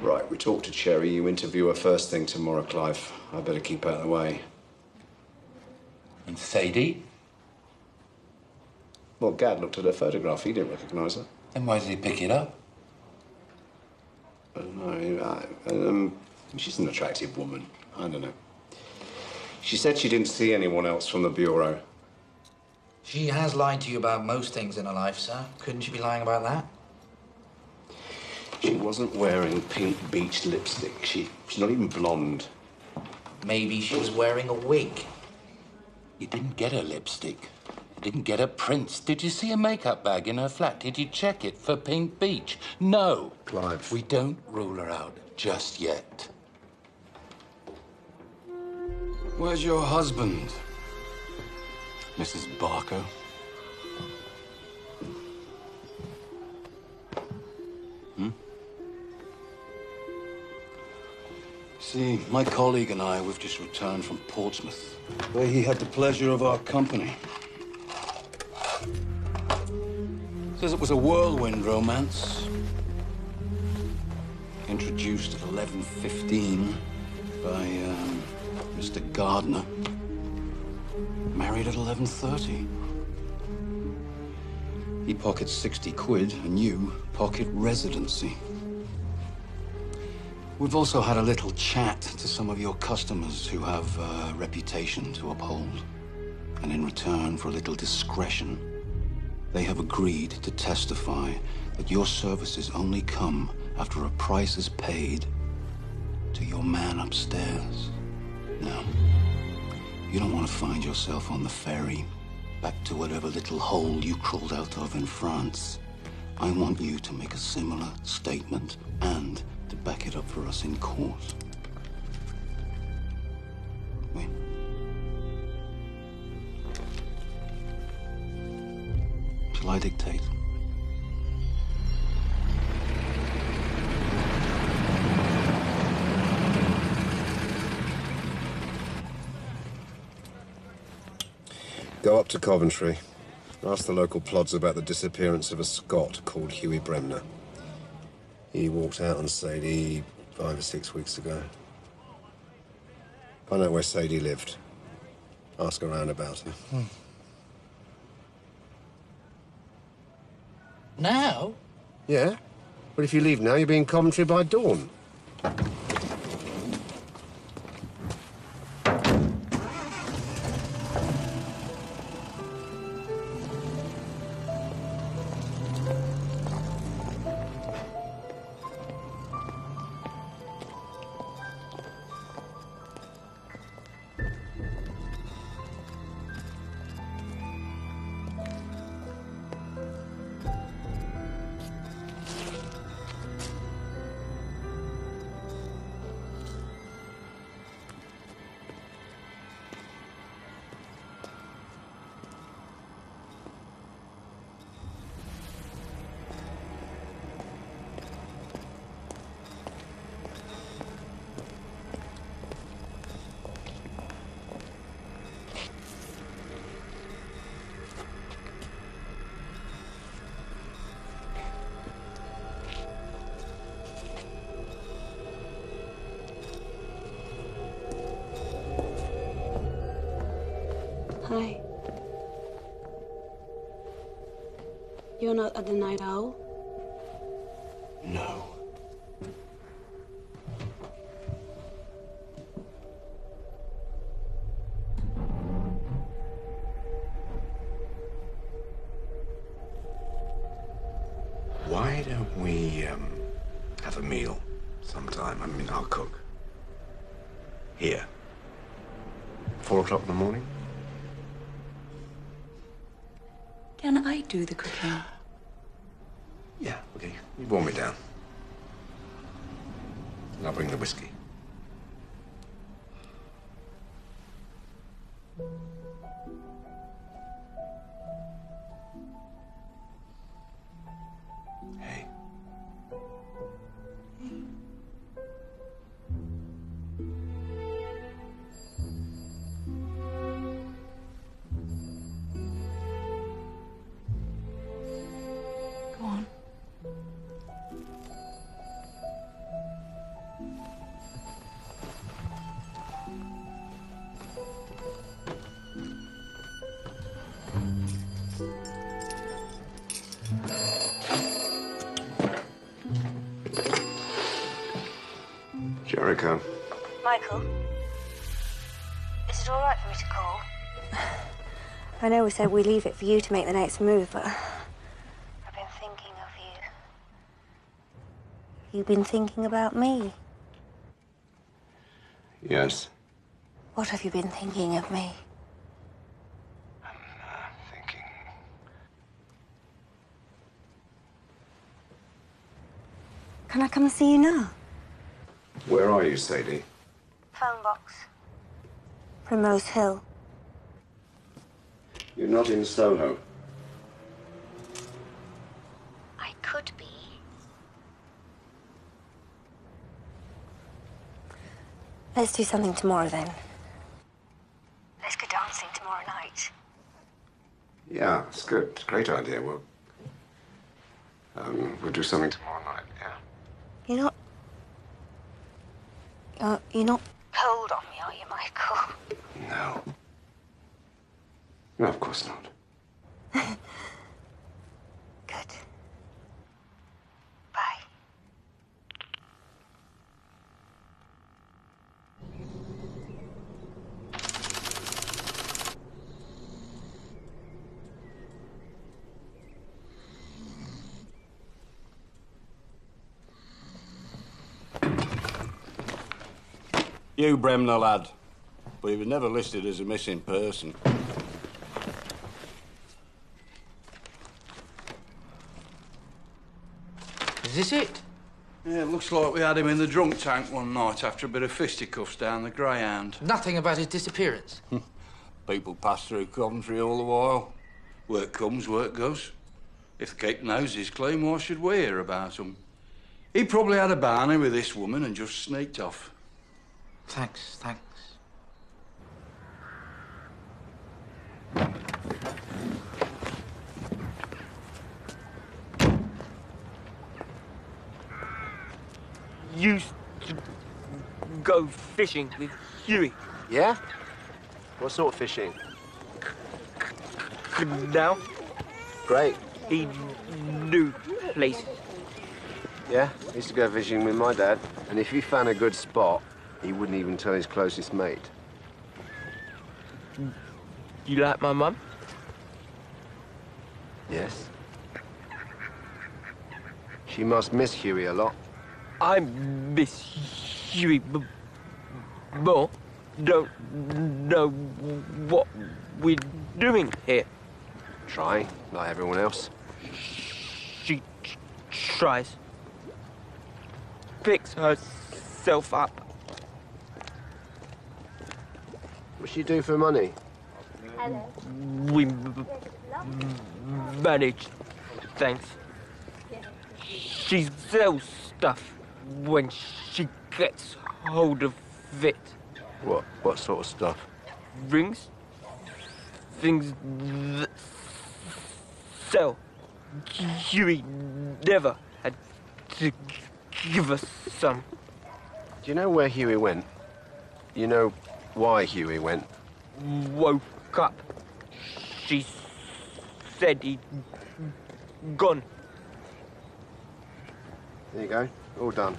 Right, we talked to Cherry. You interview her first thing tomorrow, Clive. I better keep out of the way. And Sadie? Well, Gad looked at her photograph. He didn't recognise her. Then why did he pick it up? I don't know. She's an attractive woman. I don't know. She said she didn't see anyone else from the Bureau. She has lied to you about most things in her life, sir. Couldn't she be lying about that? She wasn't wearing pink beach lipstick. She's not even blonde. Maybe she was wearing a wig. You didn't get her lipstick. You didn't get her prints. Did you see a makeup bag in her flat? Did you check it for Pink Beach? No. Clive. We don't rule her out just yet. Where's your husband, Mrs. Barker? See, my colleague and I, we've just returned from Portsmouth, where he had the pleasure of our company. Says it was a whirlwind romance. Introduced at 11:15 by Mr. Gardner. Married at 11:30. He pockets 60 quid, and you pocket residency. We've also had a little chat to some of your customers who have a reputation to uphold. And in return for a little discretion, they have agreed to testify that your services only come after a price is paid to your man upstairs. Now, you don't want to find yourself on the ferry back to whatever little hole you crawled out of in France. I want you to make a similar statement and to back it up for us in court. Wait. Shall I dictate? Go up to Coventry. Ask the local plods about the disappearance of a Scot called Hughie Bremner. He walked out on Sadie 5 or 6 weeks ago. Find out where Sadie lived. Ask around about her. Now? Yeah? But if you leave now, you'll be in Coventry by dawn. You're not at the Night Owl? No. Why don't we, have a meal sometime? I mean, I'll cook. Here. 4 o'clock in the morning? Can I do the cooking? Yeah, okay. You warm me down. And I'll bring the whiskey. Hey. Go on. Jericho. Michael, is it all right for me to call? I know we said we leave it for you to make the next move, but I've been thinking of you. You've been thinking about me. Yes. What have you been thinking of me? Can I come and see you now? Where are you, Sadie? Phone box. Primrose Hill. You're not in Soho. I could be. Let's do something tomorrow, then. Let's go dancing tomorrow night. Yeah, it's good. It's a great idea. We'll do something tomorrow night, yeah. You're not cold on me, are you, Michael? No. No, of course not. Good. Bye. You, Bremner lad. But he was never listed as a missing person. Is this it? Yeah, it looks like we had him in the drunk tank one night after a bit of fisticuffs down the Greyhound. Nothing about his disappearance. People pass through Coventry all the while. Work comes, work goes. If the Cape noses clean, why should we hear about him? He probably had a barney with this woman and just sneaked off. Thanks. Used to go fishing with Huey. Yeah? What sort of fishing? Now Great. he knew places. Yeah? I used to go fishing with my dad, and if he found a good spot, he wouldn't even tell his closest mate. You like my mum? Yes. She must miss Huey a lot. I miss Huey more. Don't know what we're doing here. Trying, like everyone else. She tries. Picks herself up. What's she do for money? We manage, thanks. She sells stuff when she gets hold of it. What sort of stuff? Rings, things that sell. Huey never had to give us some. Do you know where Huey went? You know why Huey went? Woke up. She said he gun. There you go. All done.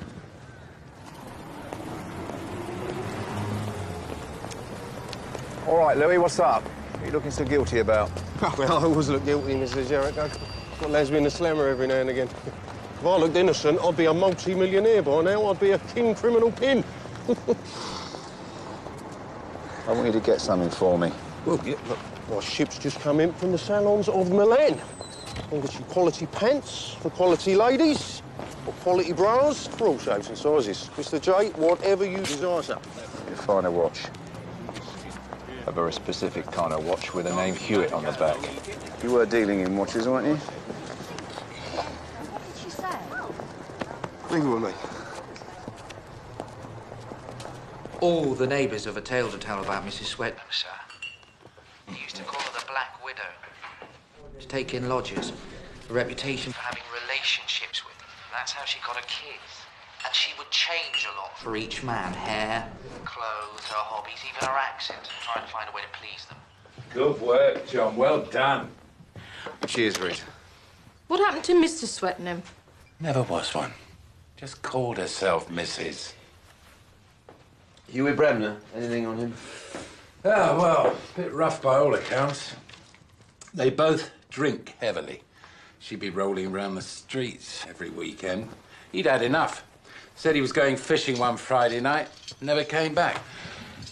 All right, Louis, what's up? What are you looking so guilty about? Well, I always look guilty, Mr. Jericho. Got lads in the slammer every now and again. If I looked innocent, I'd be a multi-millionaire by now. I'd be a king criminal pin. I want you to get something for me. Well, yeah, look, my ship's just come in from the salons of Milan. I'll get you quality pants for quality ladies, or quality bras for all shapes and sizes. Mr. J, whatever you desire, sir. You'll find a watch. A very specific kind of watch with the name Hewitt on the back. You were dealing in watches, weren't you? What did she say? Leave it with me. All the neighbours have a tale to tell about Mrs. Swetnam, sir. He used to call her the Black Widow. To take in lodgers, a reputation for having relationships with them. That's how she got her kids. And she would change a lot for each man. Hair, clothes, her hobbies, even her accent, trying to find a way to please them. Good work, John. Well done. Cheers, Reed. What happened to Mr. Swetnam? Never was one. Just called herself Mrs. Huey Bremner, anything on him? Ah, well, a bit rough by all accounts. They both drink heavily. She'd be rolling around the streets every weekend. He'd had enough. Said he was going fishing one Friday night, never came back.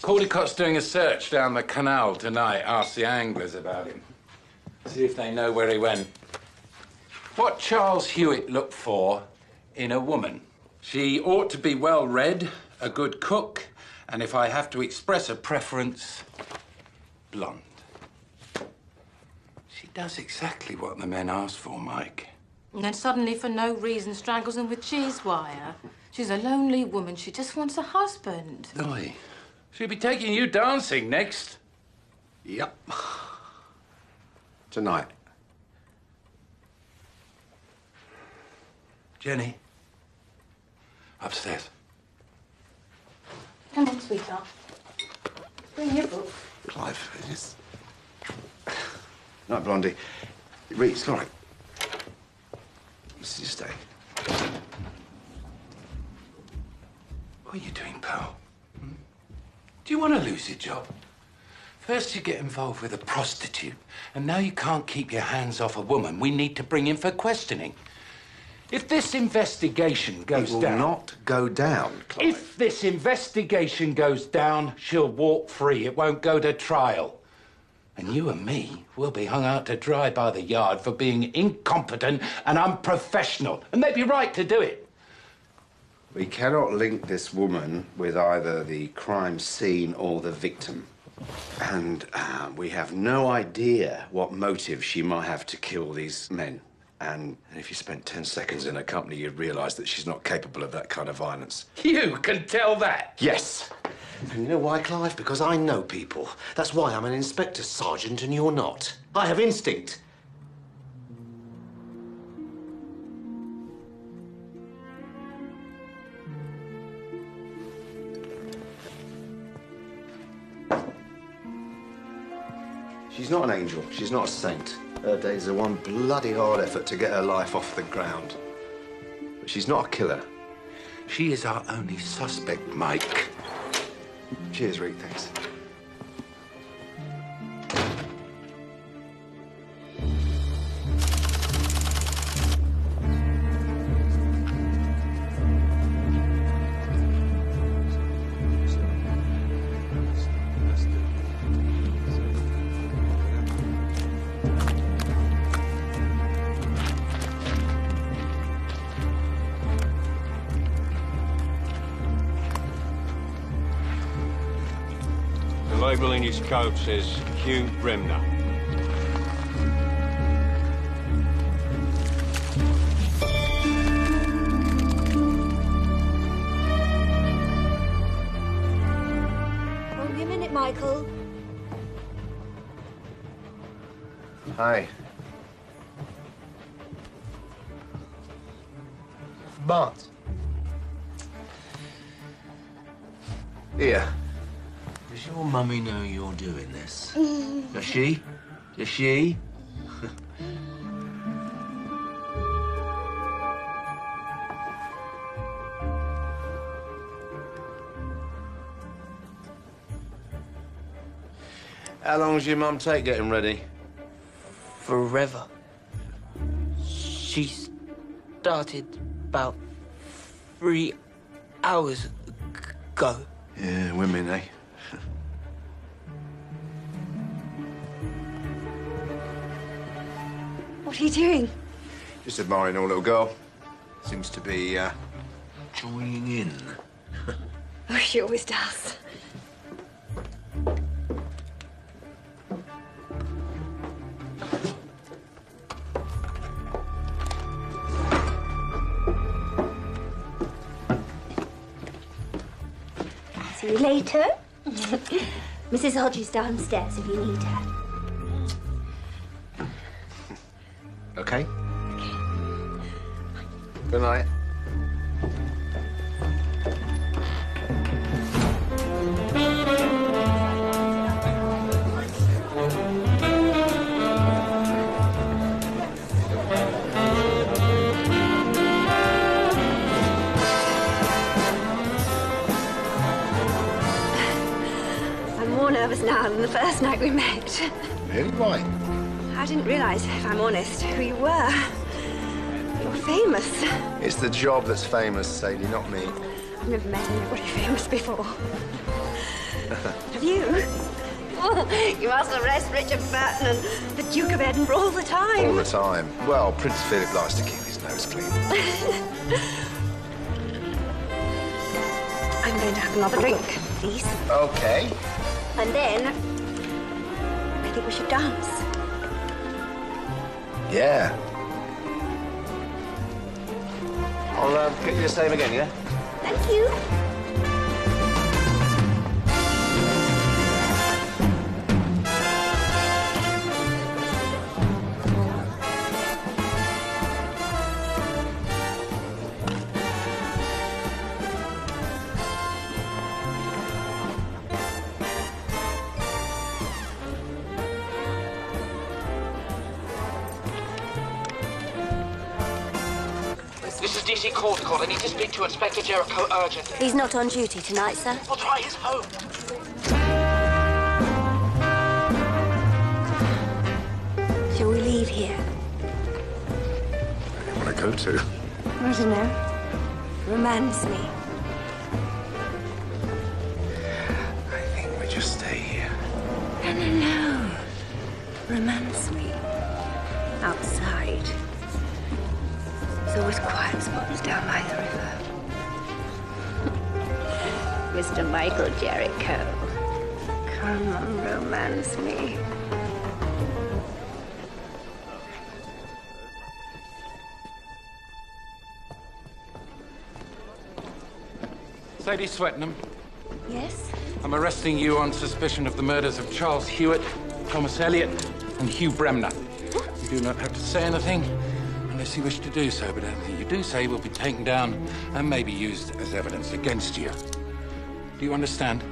Caldicott's doing a search down the canal tonight. Ask the anglers about him. See if they know where he went. What Charles Hewitt looked for in a woman. She ought to be well-read, a good cook, and if I have to express a preference, blonde. She does exactly what the men ask for, Mike. And then suddenly, for no reason, strangles him with cheese wire. She's a lonely woman. She just wants a husband. Aye. She'll be taking you dancing next. Yep. Tonight. Jenny. Upstairs. Come on, sweetheart. Bring your book. Clive, it is. Night, Blondie. Reed, it's all right. You stay. What are you doing, pal? Hmm? Do you want to lose your job? First you get involved with a prostitute, and now you can't keep your hands off a woman we need to bring in for questioning. If this investigation goes down... It will not go down, Clive. If this investigation goes down, she'll walk free. It won't go to trial. And you and me will be hung out to dry by the yard for being incompetent and unprofessional. And they'd be right to do it. We cannot link this woman with either the crime scene or the victim. And we have no idea what motive she might have to kill these men. And if you spent 10 seconds in her company, you'd realise that she's not capable of that kind of violence. You can tell that. Yes. And you know why, Clive? Because I know people. That's why I'm an inspector sergeant and you're not. I have instinct. She's not an angel. She's not a saint. Her days are one bloody hard effort to get her life off the ground. But she's not a killer. She is our only suspect, Mike. Cheers, Reed. Thanks. The label in his coat says Hugh Bremner. Won't be a minute, Michael. Hi. Bart. Here. Does your mummy know you're doing this? Does she? Does she? How long does your mum take getting ready? Forever. She started about 3 hours ago. Yeah, women, eh? What are you doing? Just admiring our little girl. Seems to be, joining in. Oh, she always does. See you later. Mrs. Hodges downstairs if you need her. Okay? Good night. I'm more nervous now than the first night we met. Really? Why? I didn't realise, if I'm honest, who you were. You're famous. It's the job that's famous, Sadie, not me. I've never met anybody famous before. Have you? Oh, you must arrest Richard Burton and the Duke of Edinburgh all the time. All the time. Well, Prince Philip likes to keep his nose clean. I'm going to have another drink, please. Okay. And then, I think we should dance. Yeah. I'll get you the same again, yeah? Thank you. This is DC Court Call. I need to speak to Inspector Jericho urgently. He's not on duty tonight, sir. I'll try his home. Shall we leave here? Where do you want to go to? I don't know. Romance me. I think we just stay here. No. Romance me. Outside. There's always quiet spots down by the river. Mr. Michael Jericho, come and romance me. Sadie Swettenham, Yes? I'm arresting you on suspicion of the murders of Charles Hewitt, Thomas Elliot, and Hugh Bremner. You do not have to say anything unless you wish to do so, but anything you do say will be taken down and may be used as evidence against you. Do you understand?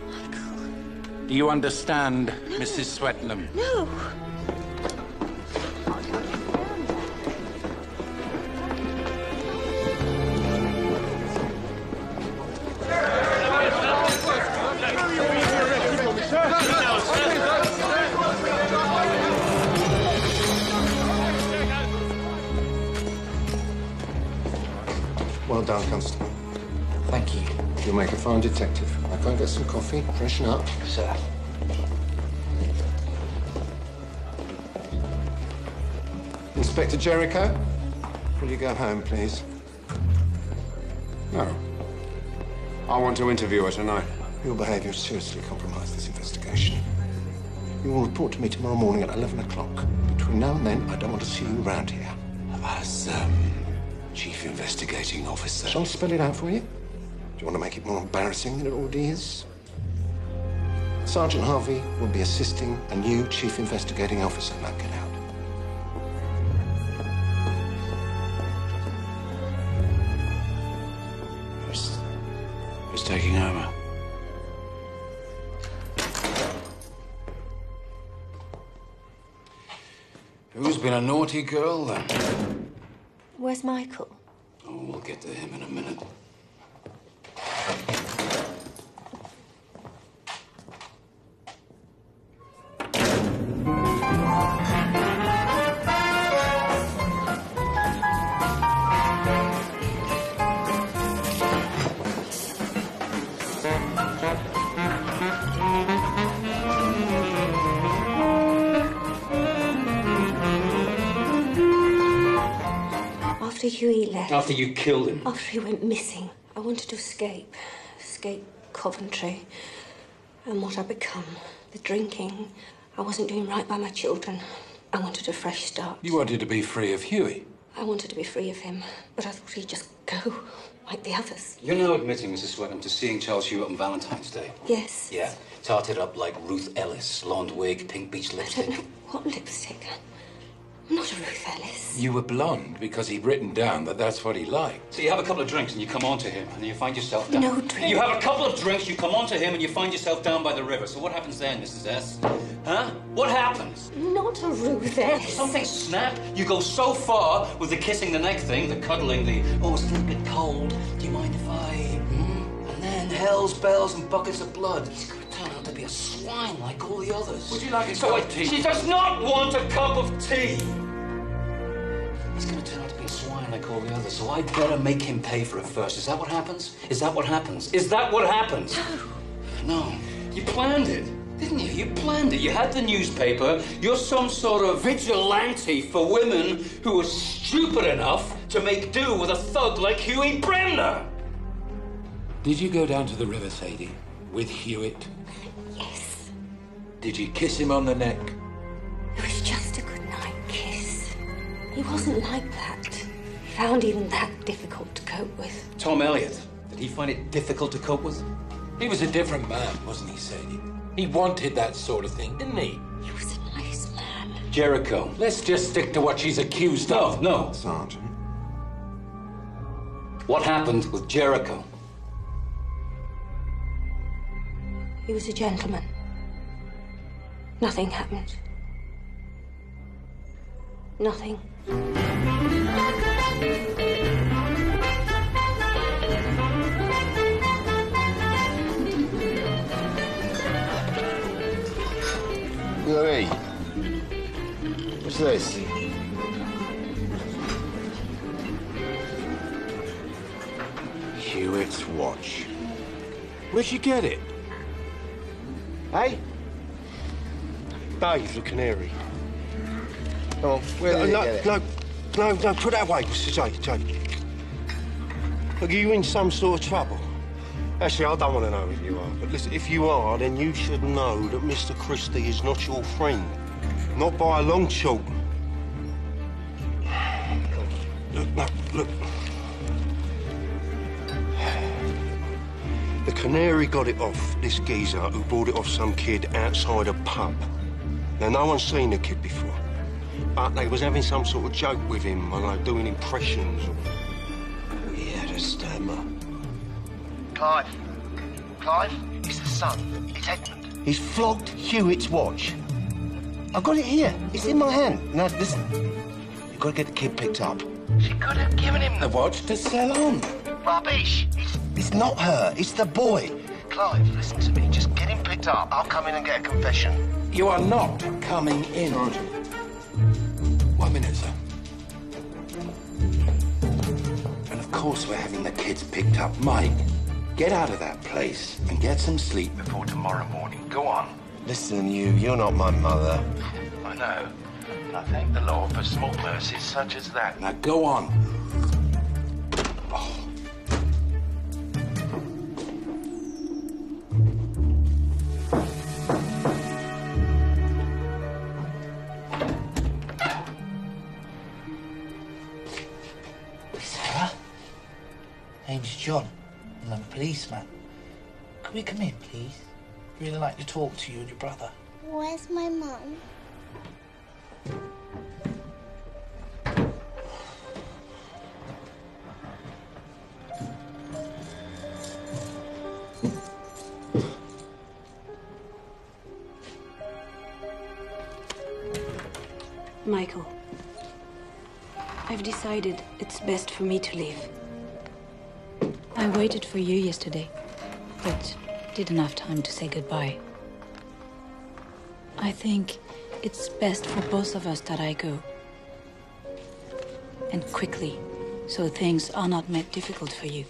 Michael. Do you understand, Mrs. Swettenham? No. Well done, Constable. Thank you. You'll make a fine detective. I'll go and get some coffee, freshen up. Sir. Inspector Jericho, will you go home, please? No. I want to interview her tonight. Your behaviour seriously compromised this investigation. You will report to me tomorrow morning at 11 o'clock. Between now and then, I don't want to see you around here. As, Chief Investigating Officer. Shall I spell it out for you? Do you want to make it more embarrassing than it already is? Sergeant Harvey will be assisting a new Chief Investigating Officer. Now get out. Who's taking over? Who's been a naughty girl, then? Where's Michael? Oh, we'll get to him in a minute. After Huey left. After you killed him. After he went missing. I wanted to escape. Escape Coventry. And what I'd become. The drinking. I wasn't doing right by my children. I wanted a fresh start. You wanted to be free of Huey? I wanted to be free of him, but I thought he'd just go, like the others. You're now admitting, Mrs. Swetnam, to seeing Charles Hewitt on Valentine's Day? Yes. Yeah. Tarted up like Ruth Ellis. Blonde wig, pink beach lipstick. I don't know what lipstick. I'm not a Ruth Ellis. You were blonde because he'd written down that that's what he liked. So you have a couple of drinks and you come on to him and you find yourself down... No drink. You have a couple of drinks, you come on to him and you find yourself down by the river. So what happens then, Mrs. S? Huh? What happens? Not a Ruth Ellis. Something snap. You go so far with the kissing the neck thing, the cuddling, the, oh, it's a little bit cold. Do you mind if I... And then hell's bells and buckets of blood. He's going to turn out to be a swine like all the others. Would you like a cup of tea? She does not want a cup of tea. He's going to turn out to be a swine like all the others, so I'd better make him pay for it first. Is that what happens? Is that what happens? Is that what happens? No. You planned it, didn't you? You planned it. You had the newspaper. You're some sort of vigilante for women who are stupid enough to make do with a thug like Huey Bremner. Did you go down to the river, Sadie, with Hewitt? Yes. Did you kiss him on the neck? It was just a goodnight kiss. He wasn't like that. He found even that difficult to cope with. Tom Elliot, did he find it difficult to cope with? He was a different man, wasn't he, Sadie? He wanted that sort of thing, didn't he? He was a nice man. Jericho. Let's just stick to what she's accused of. No. Sergeant. What happened with Jericho? He was a gentleman. Nothing happened. Nothing. Louis, what's this? Hewitt's watch. Where'd you get it? Hey? Dave, the canary. Oh, where did you get it? No, put that away, Jay. Look, are you in some sort of trouble? Actually, I don't want to know if you are. But listen, if you are, then you should know that Mr. Christie is not your friend. Not by a long chalk. Look. The canary got it off this geezer who bought it off some kid outside a pub. Now, no one's seen the kid before, but they was having some sort of joke with him, and like doing impressions. He had a stammer. Clive, it's the son. It's Edmund. He's flogged Hewitt's watch. I've got it here. It's in my hand. Now, listen. You've got to get the kid picked up. She could have given him The watch to sell on. rubbish. It's not her. It's the boy. Clive, listen to me. Just get him picked up. I'll come in and get a confession. You are not coming in. Sergeant. 1 minute, sir. And of course we're having the kids picked up. Mike, get out of that place and get some sleep before tomorrow morning. Go on. Listen, you're not my mother. I know. And I thank the Lord for small mercies such as that. Now go on. Oh. Sarah? Name's John, and I'm a policeman. Can we come in, please? I'd really like to talk to you and your brother. Where's my mum? Michael, I've decided it's best for me to leave. I waited for you yesterday, but didn't have time to say goodbye. I think it's best for both of us that I go. And quickly, so things are not made difficult for you.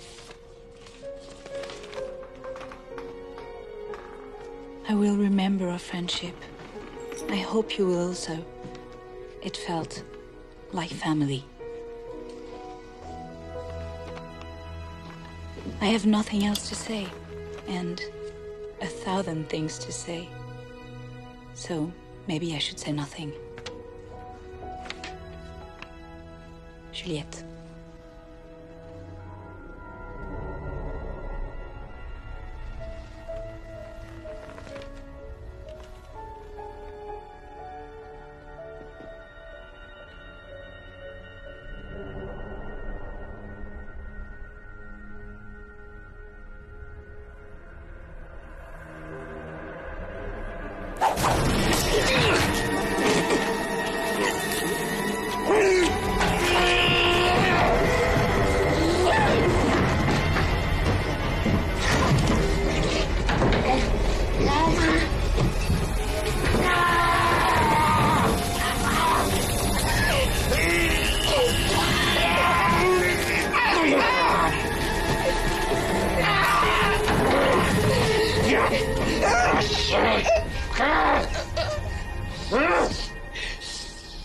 I will remember our friendship. I hope you will also. It felt like family. I have nothing else to say, and 1,000 things to say. So maybe I should say nothing. Juliette.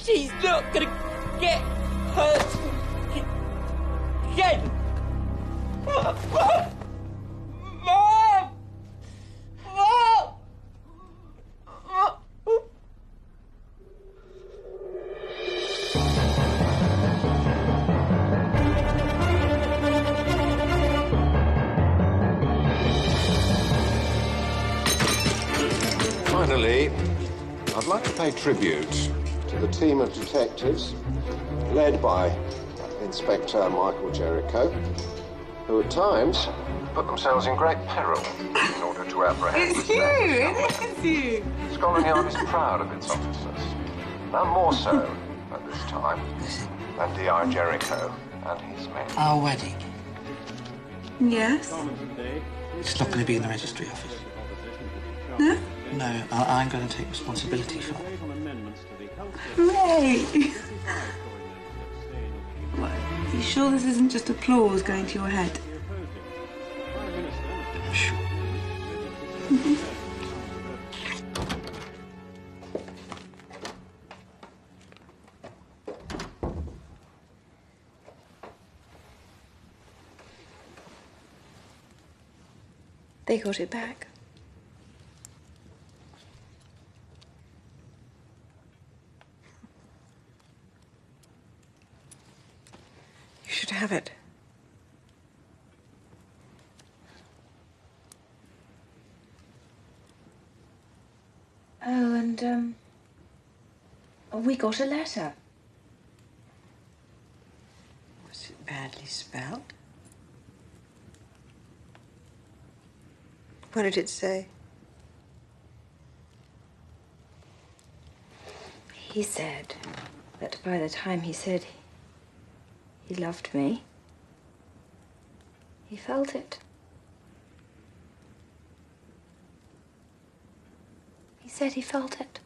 She's not gonna get hurt again. Mom! Mom! Finally, I'd like to pay tribute to the team of detectives led by Inspector Michael Jericho, who at times put themselves in great peril in order to apprehend. It's you! It's you! Scotland Yard is proud of its officers, none more so at this time than D.I. Jericho and his men. Our wedding. Yes? It's not going to be in the registry office. No? No, I'm going to take responsibility for it. Ray! What, you sure this isn't just applause going to your head? Sure. They got it back. You should have it. Oh, and, we got a letter. Was it badly spelled? What did it say? He said that by the time he said he loved me, he felt it. He said he felt it.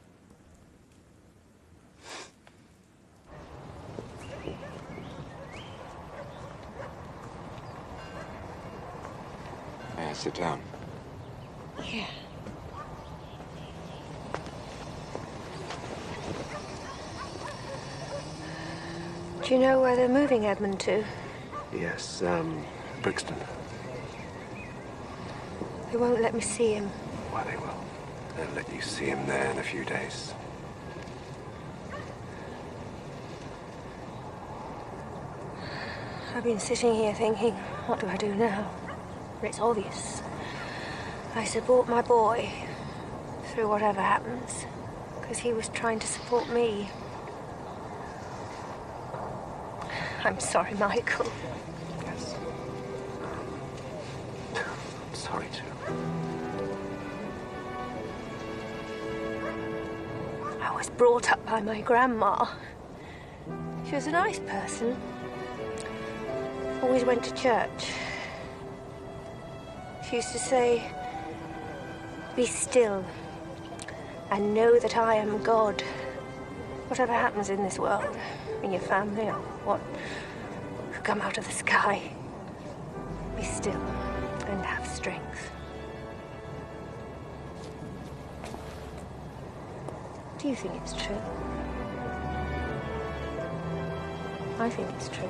May I sit down? Yeah. Do you know where they're moving Edmund to? Yes, Brixton. They won't let me see him. Why, they will. They'll let you see him there in a few days. I've been sitting here thinking, what do I do now? It's obvious. I support my boy through whatever happens, because he was trying to support me. I'm sorry, Michael. Yes. I'm sorry, too. I was brought up by my grandma. She was a nice person. Always went to church. She used to say, "Be still and know that I am God." Whatever happens in this world, in your family or what could come out of the sky, be still and have strength. Do you think it's true? I think it's true.